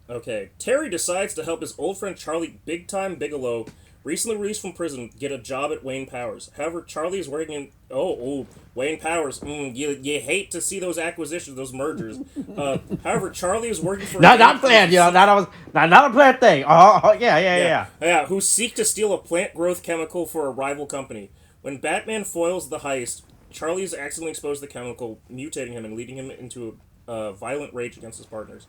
Okay, Terry decides to help his old friend Charlie Big Time Bigelow, recently released from prison, get a job at Wayne Powers. However, Charlie is working in... Wayne Powers. You hate to see those acquisitions, those mergers. However, Charlie is working for... Not planned, not a planned thing. Yeah. Who seek to steal a plant growth chemical for a rival company. When Batman foils the heist, Charlie is accidentally exposed to the chemical, mutating him and leading him into a violent rage against his partners.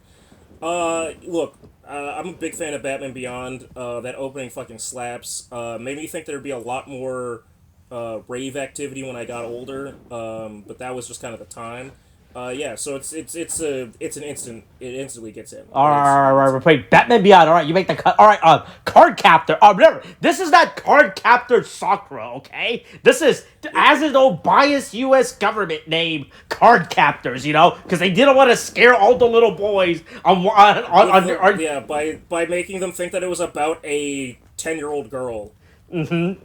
Look, I'm a big fan of Batman Beyond. That opening fucking slaps. Made me think there'd be a lot more rave activity when I got older. But that was just kind of the time. So it's an instant. It instantly gets in. All right. We're playing Batman Beyond. All right, you make the cut. All right, Card Captor. Remember, this is not Card Captor SOAKER, okay? This is, as an old biased U.S. government name, Card Captors, because they didn't want to scare all the little boys by making them think that it was about a 10-year-old girl. All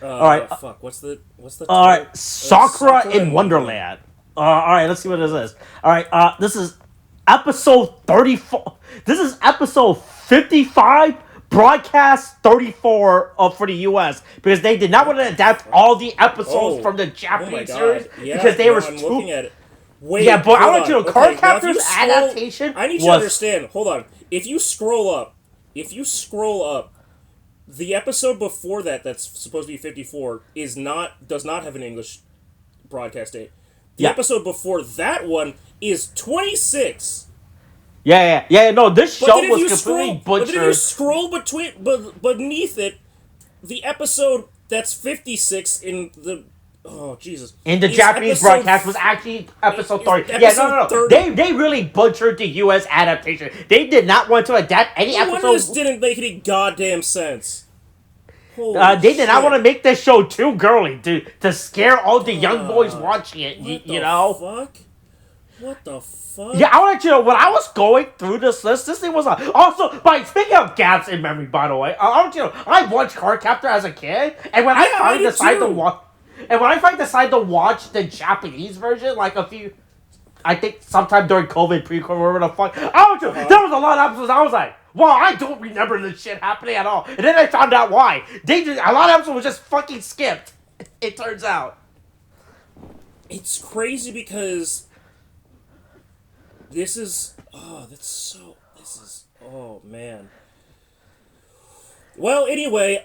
right. Fuck. What's the? All right. Sakura in Wonderland. All right, let's see what this is. All right, this is episode 34. This is episode 55, broadcast 34 for the U.S. because they did not want to adapt all the episodes from the Japanese series because they were I'm too. looking at it. Wait, Yeah, but I hold want you to on. know, Card now if Captor's you scroll- adaptation I need you to was. understand. Hold on. If you scroll up, the episode before that, that's supposed to be 54, does not have an English broadcast date. The Yeah. episode before that one is 26. Yeah. No, this But show then if was you completely scroll, but then if you butchered. scroll beneath it, the episode that's 56 in the Jesus. In the is Japanese episode broadcast was actually episode 30. Yeah, no. episode 30. They really butchered the U.S. adaptation. They did not want to adapt any No wonder episodes. this didn't make any goddamn sense. Holy They did not shit. want to make this show too girly to scare all the young boys watching it. What You the know. fuck? What the fuck? Yeah, I want to let you know when I was going through this list, this thing was also. But speaking of gaps in memory, by the way, I want you to know I watched Card Captor as a kid, and when I finally decided to watch, to watch the Japanese version, like I think sometime during COVID, pre-COVID, whatever the fuck, I want you. There was a lot of episodes. I was like, well, I don't remember this shit happening at all, and then I found out why. A lot of episodes was just fucking skipped. It turns out. It's crazy because this is oh man. Well, anyway,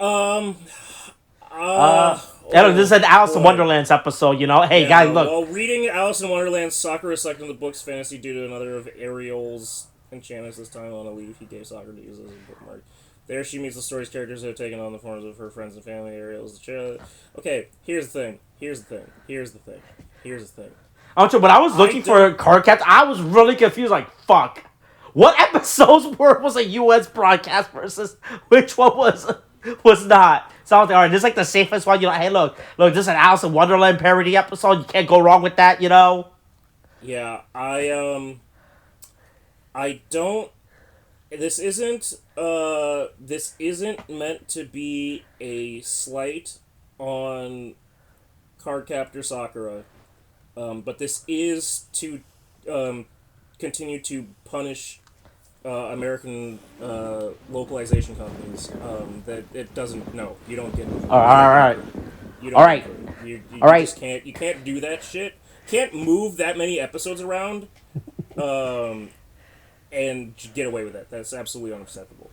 This is an Alice in Wonderland's episode, you know. Hey, guys, look. While reading Alice in Wonderland, Sakura is selecting the book's fantasy due to another of Ariel's enchantments. This time on a leaf, he gave Sakura to use as a bookmark. There she meets the story's characters who have taken on the forms of her friends and family. Ariel's the child. Okay, here's the thing. When I was looking for Card Captor, I was really confused. Like, fuck. What episodes was a U.S. broadcast versus which one was not? So I was like, all right, this is like the safest one. You know, hey, look, this is an Alice in Wonderland parody episode. You can't go wrong with that, you know? Yeah, I don't. This isn't meant to be a slight on Cardcaptor Sakura, but this is to continue to punish American localization companies that it doesn't. No, you don't get. All right. You don't All right. You All right. just can't. You can't do that shit. Can't move that many episodes around. And get away with that. That's absolutely unacceptable.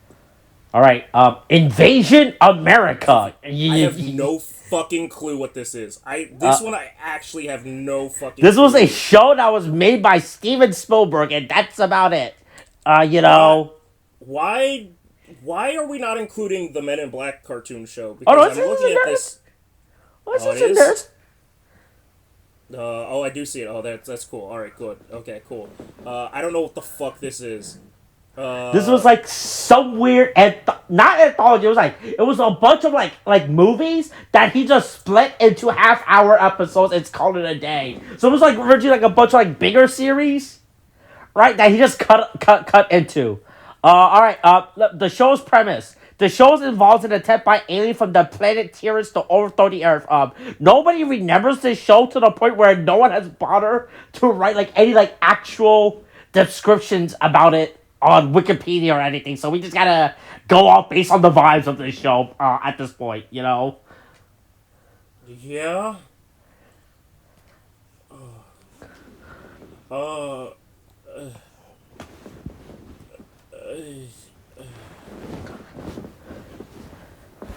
All right, Invasion America. I have no fucking clue what this is. I actually have no fucking. This was a show that was made by Steven Spielberg, and that's about it. You know. Why are we not including the Men in Black cartoon show? Because I'm looking at this. What's this in there? I do see it. Oh, that's cool. All right, good. Okay, cool. I don't know what the fuck this is. This was like some weird not anthology. It was a bunch of like movies that he just split into half-hour episodes and called it a day. So it was like originally like a bunch of like bigger series, right? That he just cut into. All right. The show's premise. The show is involved in an attempt by aliens from the planet Tyrus to overthrow the Earth. Nobody remembers this show to the point where no one has bothered to write like any like actual descriptions about it on Wikipedia or anything. So we just gotta go off based on the vibes of this show at this point, you know. Yeah.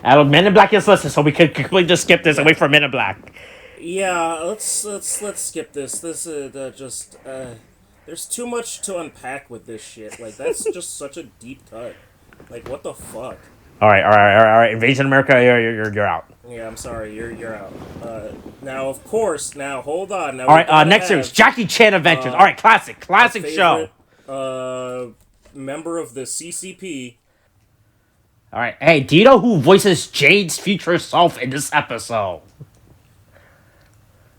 Men in Black is listed, so we could completely just skip this and wait for Men in Black. Yeah, let's skip this. This just there's too much to unpack with this shit. Like that's just such a deep cut. Like what the fuck? All right. Invasion America, you're out. Yeah, I'm sorry, you're out. Now of course, now hold on. Now all right, next series, Jackie Chan Adventures. All right, classic show. Member of the CCP. All right, hey, do you know who voices Jade's future self in this episode?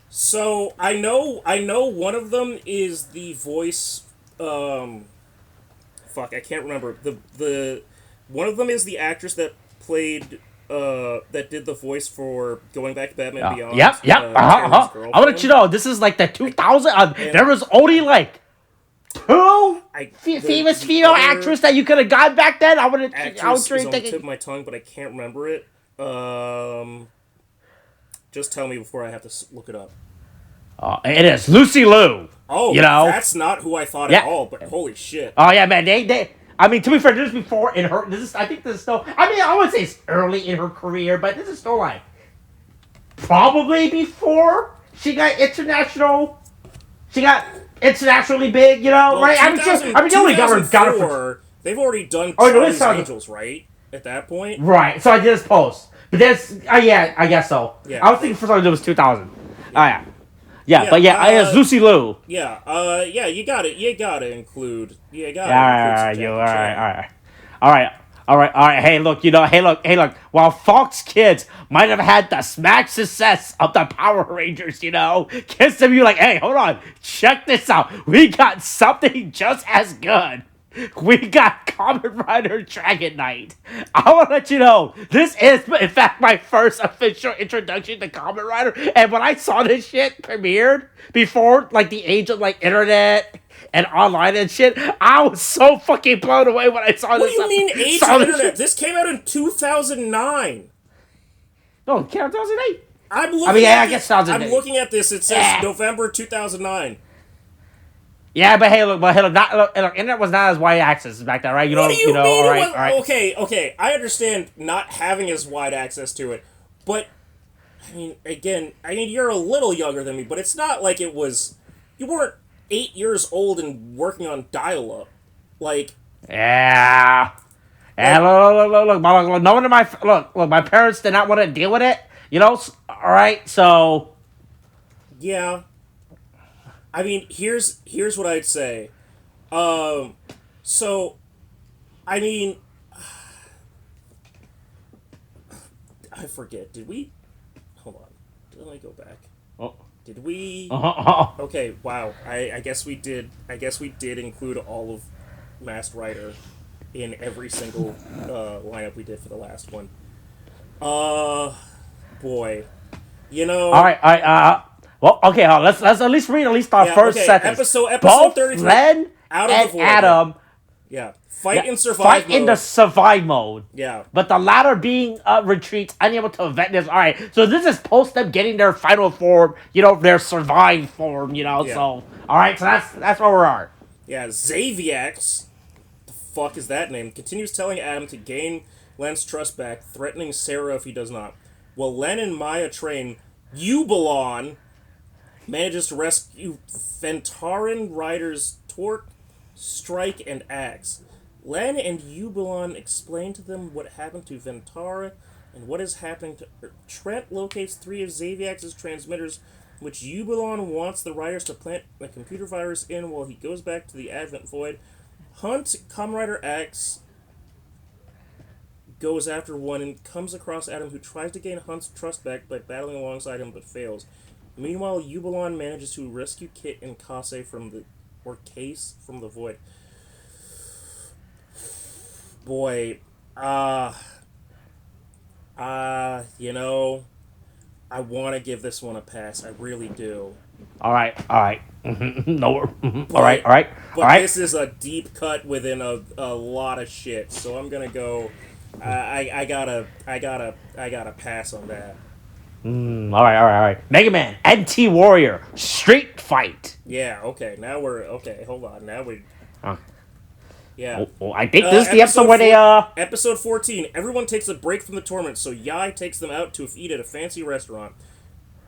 So I know one of them is the voice. Fuck, I can't remember the one of them is the actress that played that did the voice for Going Back to Batman Beyond. Yep. Terry's girlfriend. I want to let you know, this is like the 2000. There was only like two famous female actress that you could have gotten back then. I would have. I was Actress is on the thinking. tip of my tongue, but I can't remember it. Just tell me before I have to look it up. It is Lucy Liu. Oh, you know, that's not who I thought at all. But holy shit! Oh yeah, man. They. I mean, to be fair, this is before in her. I think this is still. I mean, I would say it's early in her career, but this is still like probably before she got international. She got internationally big, you know, Well, right? I mean, you only got her for. They've already done Oh, no, Charlie's Angels, right? At that point, right? So I did this post, but that's yeah, I guess so. Yeah. I was thinking for some reason it was 2000. Oh yeah, but it's Lucy Liu. Yeah, you got it. You gotta include. You gotta. All right. Hey, look. While Fox Kids might have had the smash success of the Power Rangers, you know, kids of you like, hey, hold on, check this out. We got something just as good. We got Kamen Rider Dragon Knight. I want to let you know, this is, in fact, my first official introduction to Kamen Rider. And when I saw this shit premiered, before, like, the age of, like, internet and online and shit, I was so fucking blown away when I saw this. What do you mean age of internet? This came out in 2009. No, it came out in 2008. I guess 2008. I'm looking at this. It says November 2009. Yeah, but hey, look, internet was not as wide access back then, right? What do you mean? All right. Okay. I understand not having as wide access to it, but I mean, you're a little younger than me, but it's not like it was. You weren't 8 years old and working on dial-up, like. Yeah. Look. No one of my parents did not want to deal with it. You know. All right, so. Yeah. I mean, here's what I'd say. So, I mean, I forget. Did we? Hold on. Let me go back. Oh. Did we? Okay. Wow. I guess we did. I guess we did include all of Masked Rider in every single lineup we did for the last one. Boy, you know. All right. Well, okay. Let's at least read our first sentence. Episode Both 33. Len Out of and the void, Adam. Yeah. Fight in survive Fight mode. in the survive mode. Yeah. But the latter being retreats, unable to event this. All right. So this is post them getting their final form. You know, their survive form. You know. Yeah. So all right. So that's where we are. Yeah. Xaviax. The fuck is that name? Continues telling Adam to gain Len's trust back, threatening Sarah if he does not. Well, Len and Maya train. Ubelon manages to rescue Ventaran riders Torque, Strike, and Axe. Len and Ubelon explain to them what happened to Ventara and what is happening to her. Trent locates 3 of Xaviax's transmitters, which Ubelon wants the riders to plant a computer virus in while he goes back to the Advent Void. Hunt, Kamen Rider Axe goes after one and comes across Adam, who tries to gain Hunt's trust back by battling alongside him but fails. Meanwhile, Ubelon manages to rescue Kit and Case from the void. Boy, you know, I want to give this one a pass. I really do. All right. No. But, All right. But this is a deep cut within a lot of shit. So I'm gonna go. I gotta pass on that. All right. Mega Man, NT Warrior, Street Fight. Yeah. Okay. Now we're okay. Hold on. Now we. Yeah. Well, I think this is the episode where they Episode 14. Everyone takes a break from the torment, so Yai takes them out to eat at a fancy restaurant.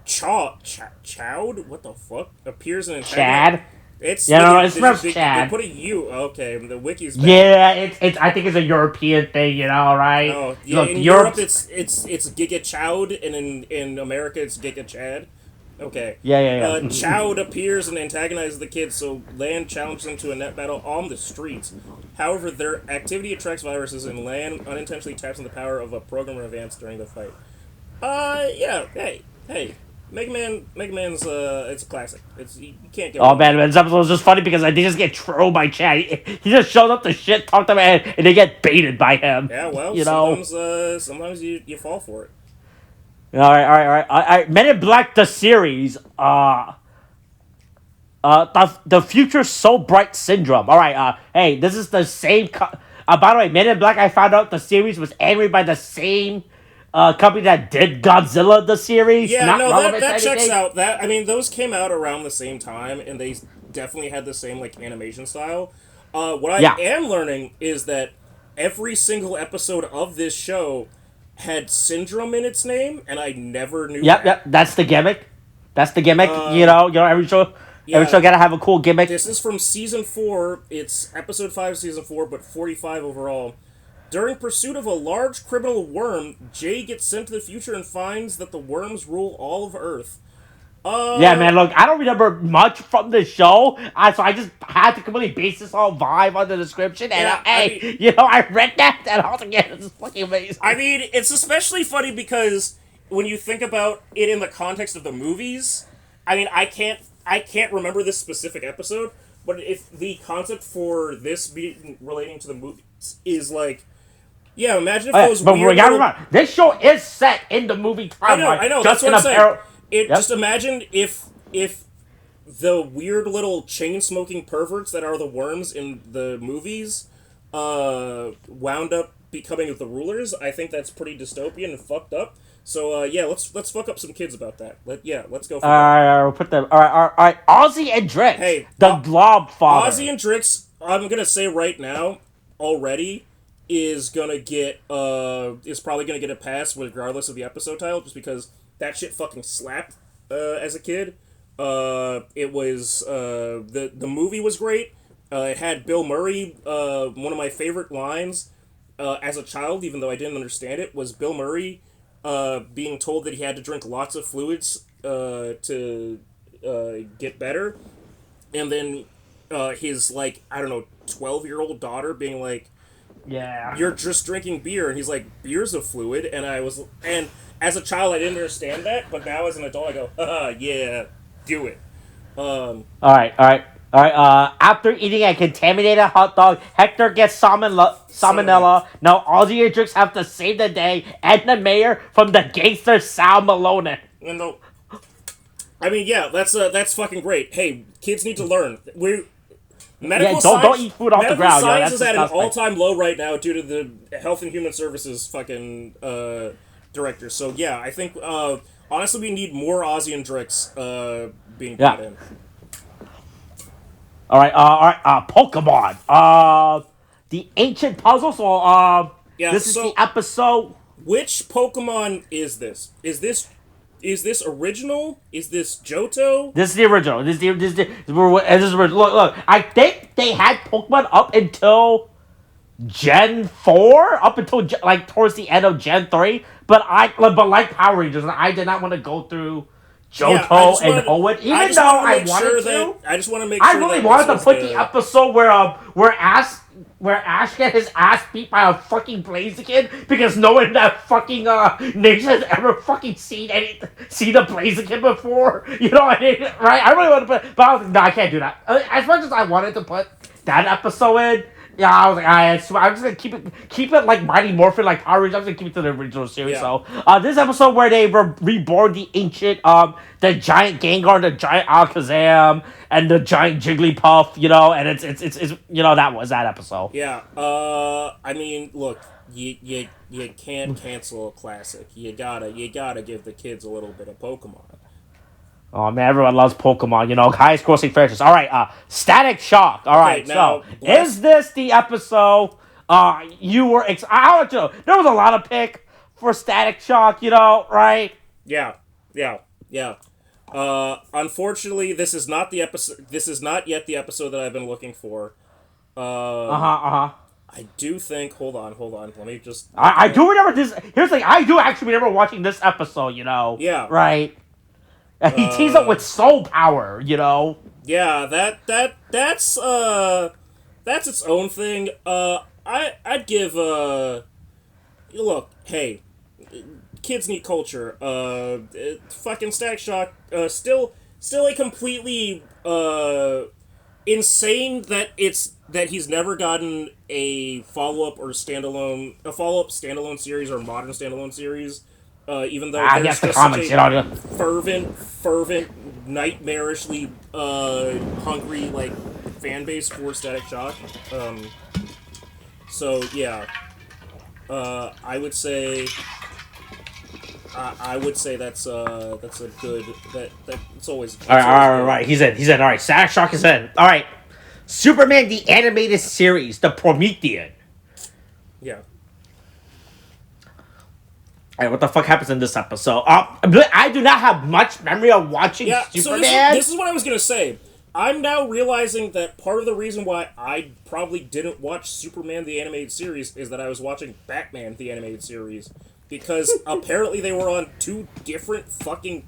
Chowd? What the fuck? Appears in Chad. It's it's pronounced Chad. They put a U. Okay, the wiki's bad. Yeah, it's. I think it's a European thing, you know, right? Oh, yeah. Look, in Europe, it's Giga Chowd, and in America, it's Giga Chad. Okay. Yeah. Chowd appears and antagonizes the kids, so Lan challenges them to a net battle on the streets. However, their activity attracts viruses, and Lan unintentionally taps on the power of a programmer advance during the fight. Yeah. Hey. Mega Man's it's a classic. You can't get. Oh man, this episode was just funny because they just get trolled by Chad. He just shows up to shit, talk to them, and they get baited by him. Yeah, well, you know. Sometimes you fall for it. All right. Men in Black the series. The Future So Bright Syndrome. All right. Hey, this is the same. By the way, Men in Black. I found out the series was animated by the same company that did Godzilla the series. Yeah, Not no, relevant that to checks anything. out. That I mean, those came out around the same time, and they definitely had the same like animation style. What I am learning is that every single episode of this show had Syndrome in its name, and I never knew. Yep. That's the gimmick. You know, every show. Yeah, every show gotta have a cool gimmick. This is from season 4. It's episode 5, season 4, but 45 overall. During pursuit of a large criminal worm, Jay gets sent to the future and finds that the worms rule all of Earth. Yeah, man, look, I don't remember much from the show, so I just had to completely base this whole vibe on the description, and I read that, and I was like, yeah, this is fucking amazing. I mean, it's especially funny because when you think about it in the context of the movies, I mean, I can't remember this specific episode, but if the concept for this being relating to the movies is like, yeah, imagine if those but weird we gotta remember, this show is set in the movie timeline. I know, that's what I'm saying. Just imagine if the weird little chain-smoking perverts that are the worms in the movies wound up becoming the rulers. I think that's pretty dystopian and fucked up. So yeah, let's fuck up some kids about that. Let's go. We'll put them. All right. Ozzy and Drix. Hey, the Blob Father. Ozzy and Drix. I'm gonna say right now already is probably gonna get a pass regardless of the episode title, just because that shit fucking slapped as a kid. It was the movie was great. It had Bill Murray. One of my favorite lines as a child, even though I didn't understand it, was Bill Murray being told that he had to drink lots of fluids to get better, and then his 12-year-old daughter being like, yeah, you're just drinking beer, and he's like, beer's a fluid, and as a child I didn't understand that, but now as an adult I go, yeah, do it. All right. After eating a contaminated hot dog, Hector gets salmonella. Now Ozzy and Drix have to save the day and the mayor from the gangster Sal Malone. I mean, yeah, that's fucking great. Hey, kids need to learn. Don't eat food off the ground. Science is at disgusting. an all-time low right now due to the Health and Human Services fucking director. So yeah, I think honestly we need more Ozzy and Drix being brought in. All right. Pokemon. The ancient puzzle. So this is the episode. Which Pokemon is this? Is this original? Is this Johto? This is the original. This is original. Look. I think they had Pokemon up until Gen 4, up until towards the end of Gen 3. But like Power Rangers, I did not want to go through Johto and Hoenn, even though I wanted to. I just want to make sure. I really wanted to put the episode where Ash get his ass beat by a fucking Blaziken, because no one in that fucking nation has ever fucking seen a Blaziken before. You know what I mean? Right? I really want to put, but I was like, no, I can't do that. As much as I wanted to put that episode in, yeah, I was like, I'm just gonna keep it like Mighty Morphin, like Power Rangers. I'm just gonna keep it to the original series. Yeah. So, this episode where they reborn the ancient, the giant Gengar, the giant Alakazam, and the giant Jigglypuff, and it's that was that episode. Yeah. I mean, look, you can't cancel a classic. You gotta give the kids a little bit of Pokemon. Oh man, everyone loves Pokemon, highest grossing franchise. All right, Static Shock. All right, now, is this the episode you were I don't know. There was a lot of pick for Static Shock, right? Yeah. Unfortunately, this is not the episode. This is not yet the episode that I've been looking for. I do think. Hold on. Let me just. I do remember this. Here's the thing. I do actually remember watching this episode. Yeah. Right. He teased up with soul power. Yeah. That's its own thing. I'd give. Look, hey. kids need culture. Fucking Static Shock, still a completely, insane that he's never gotten a follow-up standalone series or modern standalone series, even though there's just such a fervent, nightmarishly, hungry, like, fan base for Static Shock. So, yeah. I would say that's a good, that's always... Alright, he's in, alright, Static Shock is in. Alright, Superman the Animated Series, the Promethean. Yeah. Alright, what the fuck happens in this episode? I do not have much memory of watching Superman. So this is what I was gonna say. I'm now realizing that part of the reason why I probably didn't watch Superman the Animated Series is that I was watching Batman the Animated Series. Because apparently they were on two different fucking...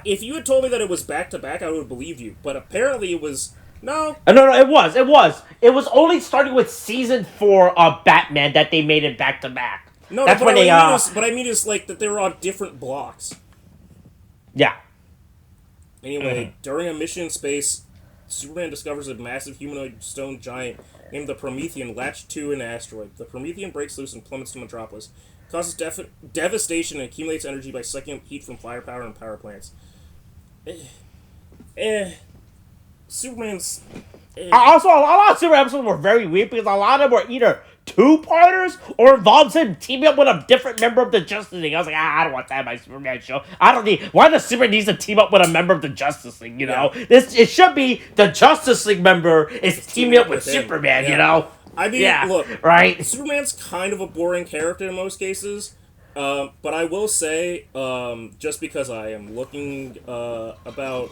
if you had told me that it was back-to-back, I would have believed you. But apparently it was... No. No, it was. It was only starting with season 4 of Batman that they made it back-to-back. No, that's what I mean is like that they were on different blocks. Yeah. Anyway, during a mission in space, Superman discovers a massive humanoid stone giant named the Promethean latched to an asteroid. The Promethean breaks loose and plummets to Metropolis. Causes devastation and accumulates energy by sucking up heat from firepower and power plants. Superman's... Also, a lot of Superman episodes were very weird because a lot of them were either two-parters or involves him teaming up with a different member of the Justice League. I was like, I don't want that in my Superman show. I don't need... Why does Superman need to team up with a member of the Justice League, you know? It should be the Justice League member is teaming up with Superman, you know? I mean, look, right? Superman's kind of a boring character in most cases, but I will say, just because I am looking about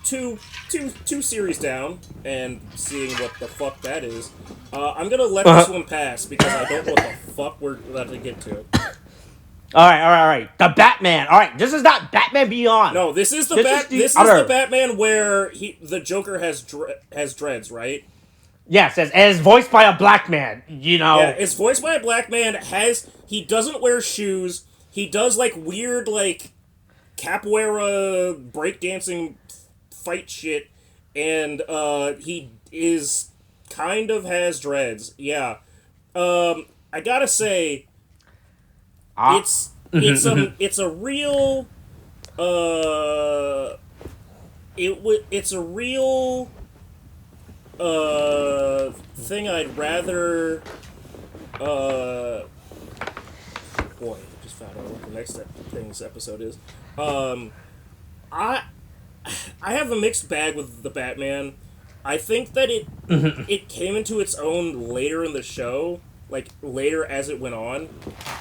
two series down and seeing what the fuck that is, I'm gonna let this one pass because I don't know what the fuck we're about to get to. All right. The Batman. All right, this is not Batman Beyond. No, this is the Batman where the Joker has dreads, right? Yes, and it's voiced by a black man. You know. Yeah, it's voiced by a black man. He doesn't wear shoes. He does like weird like capoeira breakdancing fight shit, and he is kind of has dreads. Yeah, I gotta say. It's a real thing I'd rather boy, I just found out what the next thing's episode is. I have a mixed bag with the Batman. I think that it came into its own later in the show. Like, later as it went on.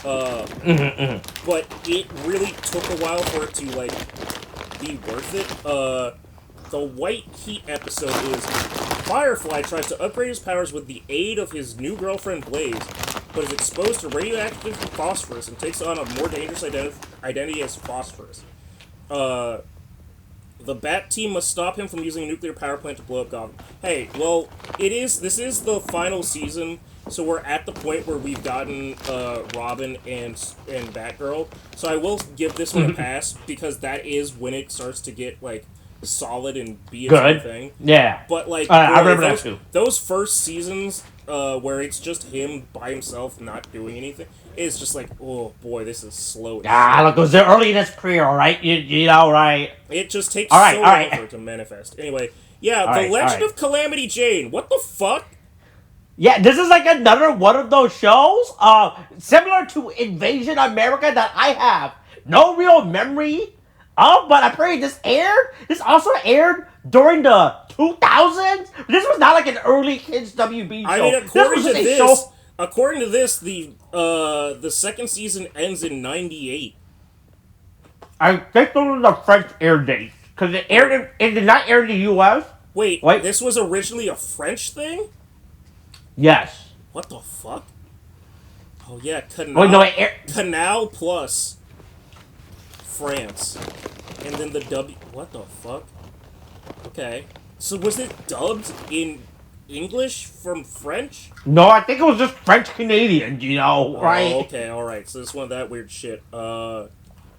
But it really took a while for it to, like, be worth it. The White Heat episode is Firefly tries to upgrade his powers with the aid of his new girlfriend Blaze, but is exposed to radioactive phosphorus and takes on a more dangerous identity as Phosphorus. The Bat Team must stop him from using a nuclear power plant to blow up Gotham. Hey, well, this is the final season. So we're at the point where we've gotten Robin and Batgirl. So I will give this one a pass because that is when it starts to get like solid and be its own thing. Yeah. But like I remember that too. Those first seasons where it's just him by himself not doing anything, it's just like, oh boy, this is slow. Look, it was early in his career, all right? You know, right? It just takes so long for it to manifest. Anyway, yeah, The Legend of Calamity Jane. What the fuck? Yeah, this is like another one of those shows, similar to Invasion America that I have no real memory of, but apparently this also aired during the 2000s? This was not like an early kids WB show. I mean, according to this, the second season ends in 98. I think those are the French air dates, because it did not air in the U.S. Wait, this was originally a French thing? Yes. What the fuck? Oh yeah, Canal Plus France. And then the W... What the fuck? Okay. So was it dubbed in English from French? No, I think it was just French Canadian, right? Oh, okay, alright. So this one of that weird shit.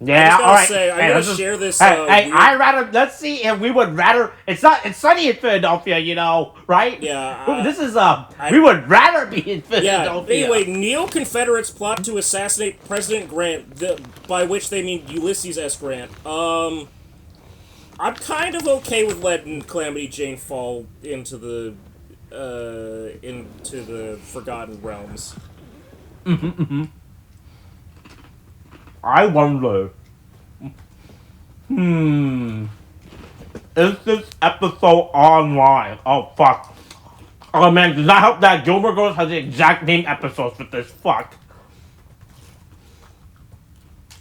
Yeah, all all right. say, I'm gonna share this. Hey, weird... I rather. Let's see if we would rather. It's sunny in Philadelphia, right? Yeah. This is we would rather be in Philadelphia. Yeah. Anyway, neo-Confederates plot to assassinate President Grant, by which they mean Ulysses S. Grant. I'm kind of okay with letting Calamity Jane fall into the Forgotten Realms. I wonder. Is this episode online? Oh fuck. Oh man, does that help that Gilmore Girls has the exact name episodes with this? Fuck.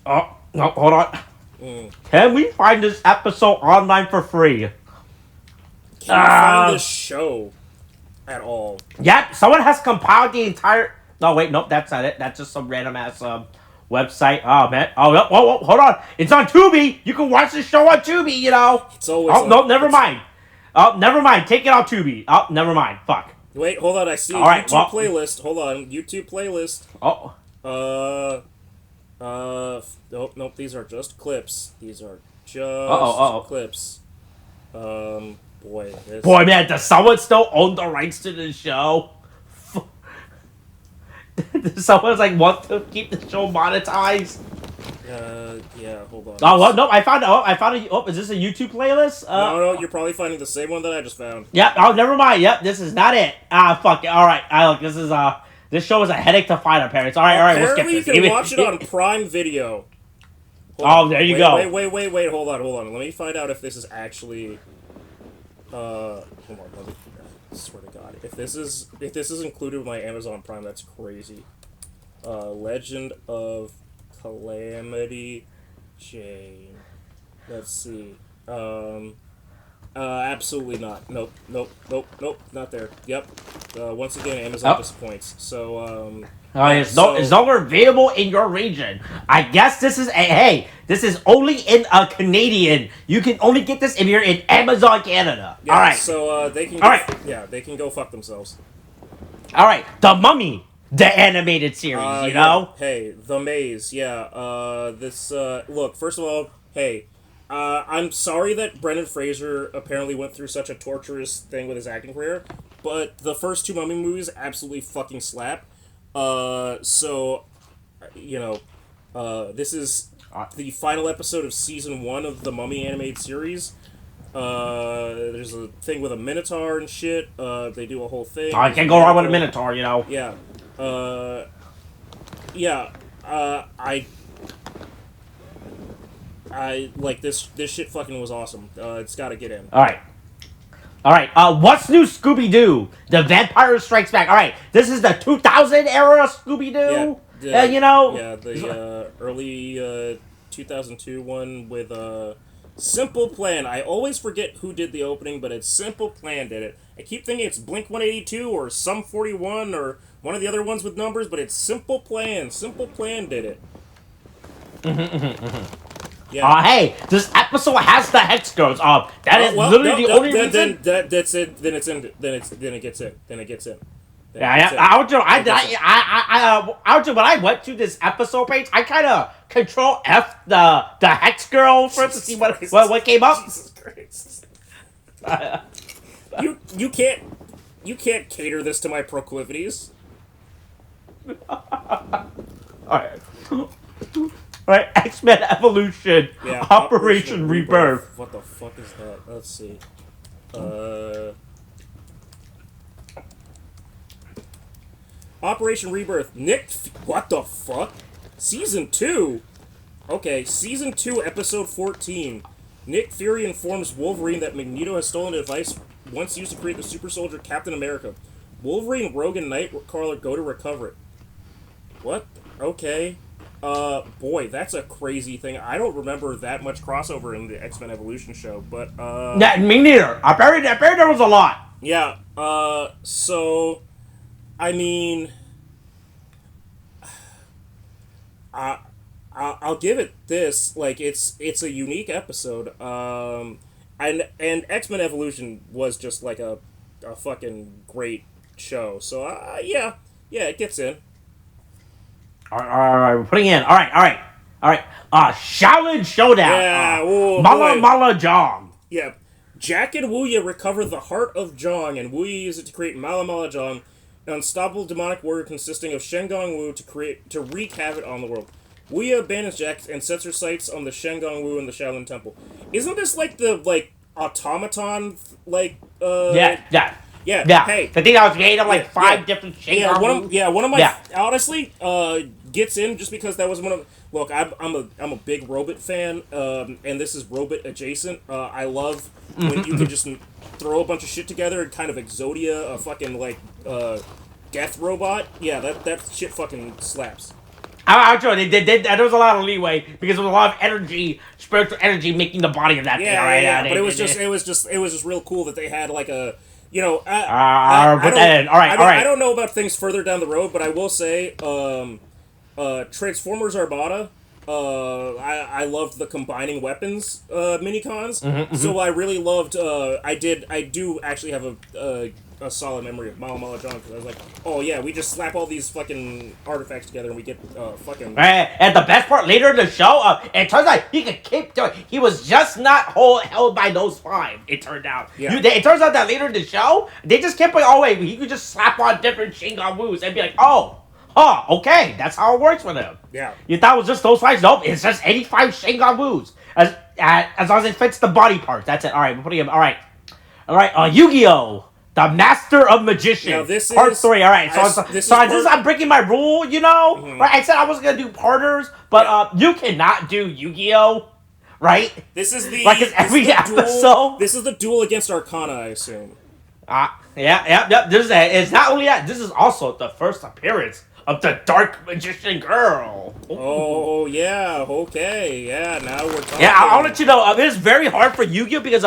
Oh no, hold on. Can we find this episode online for free? Can you find this show at all? Yep, someone has compiled the entire. No, wait, nope, that's not it. That's just some random ass website. Oh man. Oh, hold on. It's on Tubi. You can watch this show on Tubi. It's always. Oh no, never mind. Oh, never mind. Take it off Tubi. Oh, never mind. Fuck. Wait, hold on. I see a right, YouTube playlist. Hold on, YouTube playlist. Oh. Nope. These are just clips. These are just clips. Boy. Boy, man, does someone still own the rights to this show? Does someone want to keep the show monetized? Yeah. Hold on. Oh, well, nope. I found. Oh, is this a YouTube playlist? No. You're probably finding the same one that I just found. Yep. Oh, never mind. Yep. This is not it. Fuck it. All right. Look. This is This show is a headache to find, apparently. All right. We'll skip this. Apparently, you can watch it on Prime Video. There you go. Wait. Hold on. Let me find out if this is actually. Hold on. I swear to God, if this is included with my Amazon Prime, that's crazy. Legend of Calamity Jane. Let's see. Absolutely not. Nope. Not there. Yep. Once again, Amazon disappoints. So, it's no longer available in your region. I guess this is this is only in a Canadian. You can only get this if you're in Amazon Canada. Yeah, all right. So they can. They can go fuck themselves. All right. The Mummy, the animated series. Hey, The Maze. Yeah. This. Look. First of all, hey. I'm sorry that Brendan Fraser apparently went through such a torturous thing with his acting career, but the first two Mummy movies absolutely fucking slap. This is the final episode of season 1 of the Mummy animated series. There's a thing with a Minotaur and shit. They do a whole thing. I can't go wrong with a Minotaur, Yeah. I like this shit fucking was awesome. It's gotta get in. All right. What's new, Scooby-Doo? The Vampire Strikes Back. All right. This is the 2000 era Scooby-Doo. Yeah, the early 2002 one with Simple Plan. I always forget who did the opening, but it's Simple Plan did it. I keep thinking it's Blink 182 or Sum 41 or one of the other ones with numbers, but it's Simple Plan. Simple Plan did it. Yeah. Hey, this episode has the Hex Girls. That is literally the only reason. That's it. Then it gets in. Then it gets in. When I went to this episode page, I kind of Control F the Hex Girl first to see what came up. Jesus Christ. You can't cater this to my proclivities. Alright. Right, X-Men Evolution, yeah, Operation Rebirth. What the fuck is that? Let's see. Operation Rebirth. What the fuck? Season 2? Okay, Season 2, Episode 14. Nick Fury informs Wolverine that Magneto has stolen a device once used to create the super soldier Captain America. Wolverine, Rogue, and Nightcrawler go to recover it. What? Okay. Boy, that's a crazy thing. I don't remember that much crossover in the X-Men Evolution show, but, Yeah, me neither. Apparently there was a lot. Yeah, so, I mean, I'll give it this, like, it's a unique episode, and X-Men Evolution was just like a a fucking great show. So yeah, it gets in. All right, we're putting in. All right. Shaolin Showdown. Yeah, oh, Mala boy. Mala Jong. Yeah. Jack and Wuya recover the heart of Zhong, and Wuya uses it to create Mala Mala Zhong, an unstoppable demonic warrior consisting of Shengong Wu to wreak havoc on the world. Wuya abandons Jack and sets her sights on the Shengong Wu in the Shaolin Temple. Isn't this like the automaton Yeah. Hey, the thing that was made of like five different shapes. One of my honestly gets in just because that was one of. Look, I'm a big Robot fan, and this is Robot adjacent. I love when you can just throw a bunch of shit together and kind of Exodia, a fucking Geth robot. Yeah, that shit fucking slaps. I'm sure there was a lot of leeway because there was a lot of energy, spiritual energy, making the body of that thing. Yeah. But it was just real cool that they had like a. All right. I don't know about things further down the road, but I will say, Transformers Armada. I loved the combining weapons minicons. So I really loved. I do actually have a solid memory of Mala Mala John because I was like, oh yeah, we just slap all these fucking artifacts together and we get fucking. And the best part later in the show, it turns out he could keep doing. He was just not held by those five. It turned out. Yeah. It turns out that later in the show, they just kept going. Oh wait, he could just slap on different Shingon Woos and be like, okay, that's how it works with him. Yeah. You thought it was just those five? Nope, it's just 85 Shingon Woos. As long as it fits the body parts. That's it. All right, we're putting him. All right. Yu-Gi-Oh! The Master of Magician. Now this part is 3. All right. I'm breaking my rule. Mm-hmm. Right? I said I wasn't gonna do parters, but you cannot do Yu-Gi-Oh! Right? This is the every episode. This is the duel against Arcana, I assume. Yeah. It's not only that. This is also the first appearance of the Dark Magician Girl. Oh, yeah, okay, yeah, now we're talking. Yeah, I'll let you know, it is very hard for Yu-Gi-Oh! Because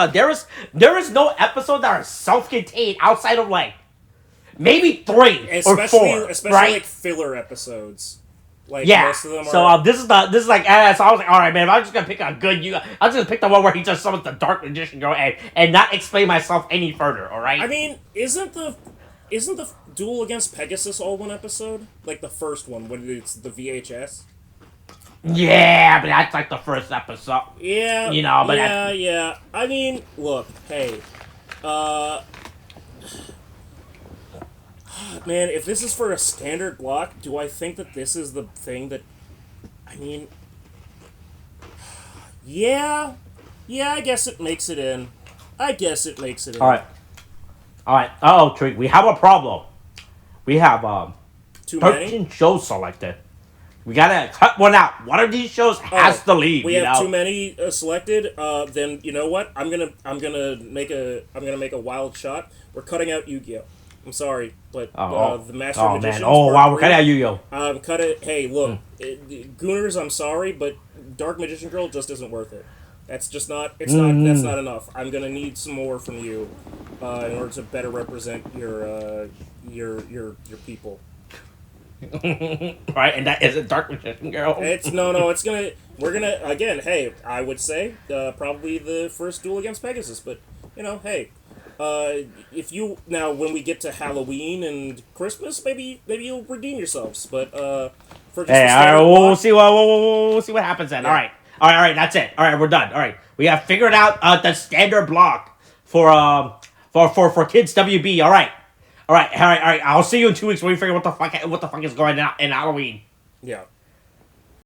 there is no episode that are self-contained outside of, maybe 3 or 4, especially right? like filler episodes. Most of them are... So, this is so I was like, alright, man, if I'm just gonna pick a good Yu-Gi-Oh! I'm just gonna pick the one where he just summons the Dark Magician Girl and not explain myself any further, alright? I mean, isn't the duel against Pegasus all one episode? Like the first one, when it's the VHS? Yeah, but that's like the first episode. Yeah. But yeah. I mean, look, hey. Man, if this is for a standard block, do I think that this is the thing that... I mean... Yeah, I guess it makes it in. Alright. Oh, Tariq, we have a problem. We have, Too 13 many? shows selected. We gotta cut one out. One of these shows has to leave. We have too many selected. Then you know what? I'm gonna make a wild shot. We're cutting out Yu-Gi-Oh! I'm sorry, but the Master Magician. Oh wow, we're cutting out Yu-Gi-Oh! Cut it. Hey, look, Gooners. I'm sorry, but Dark Magician Girl just isn't worth it. That's just not. That's not enough. I'm gonna need some more from you, in order to better represent your people. Right, and that is a Dark Magician Girl. We're gonna again. Hey, I would say probably the first duel against Pegasus, but hey, if you when we get to Halloween and Christmas, maybe you'll redeem yourselves. But for just we'll see what happens then. Yeah. All right, that's it. All right, we're done. All right, we have figured out the standard block for kids WB. All right. I'll see you in 2 weeks when we figure what the fuck is going on in Halloween. Yeah.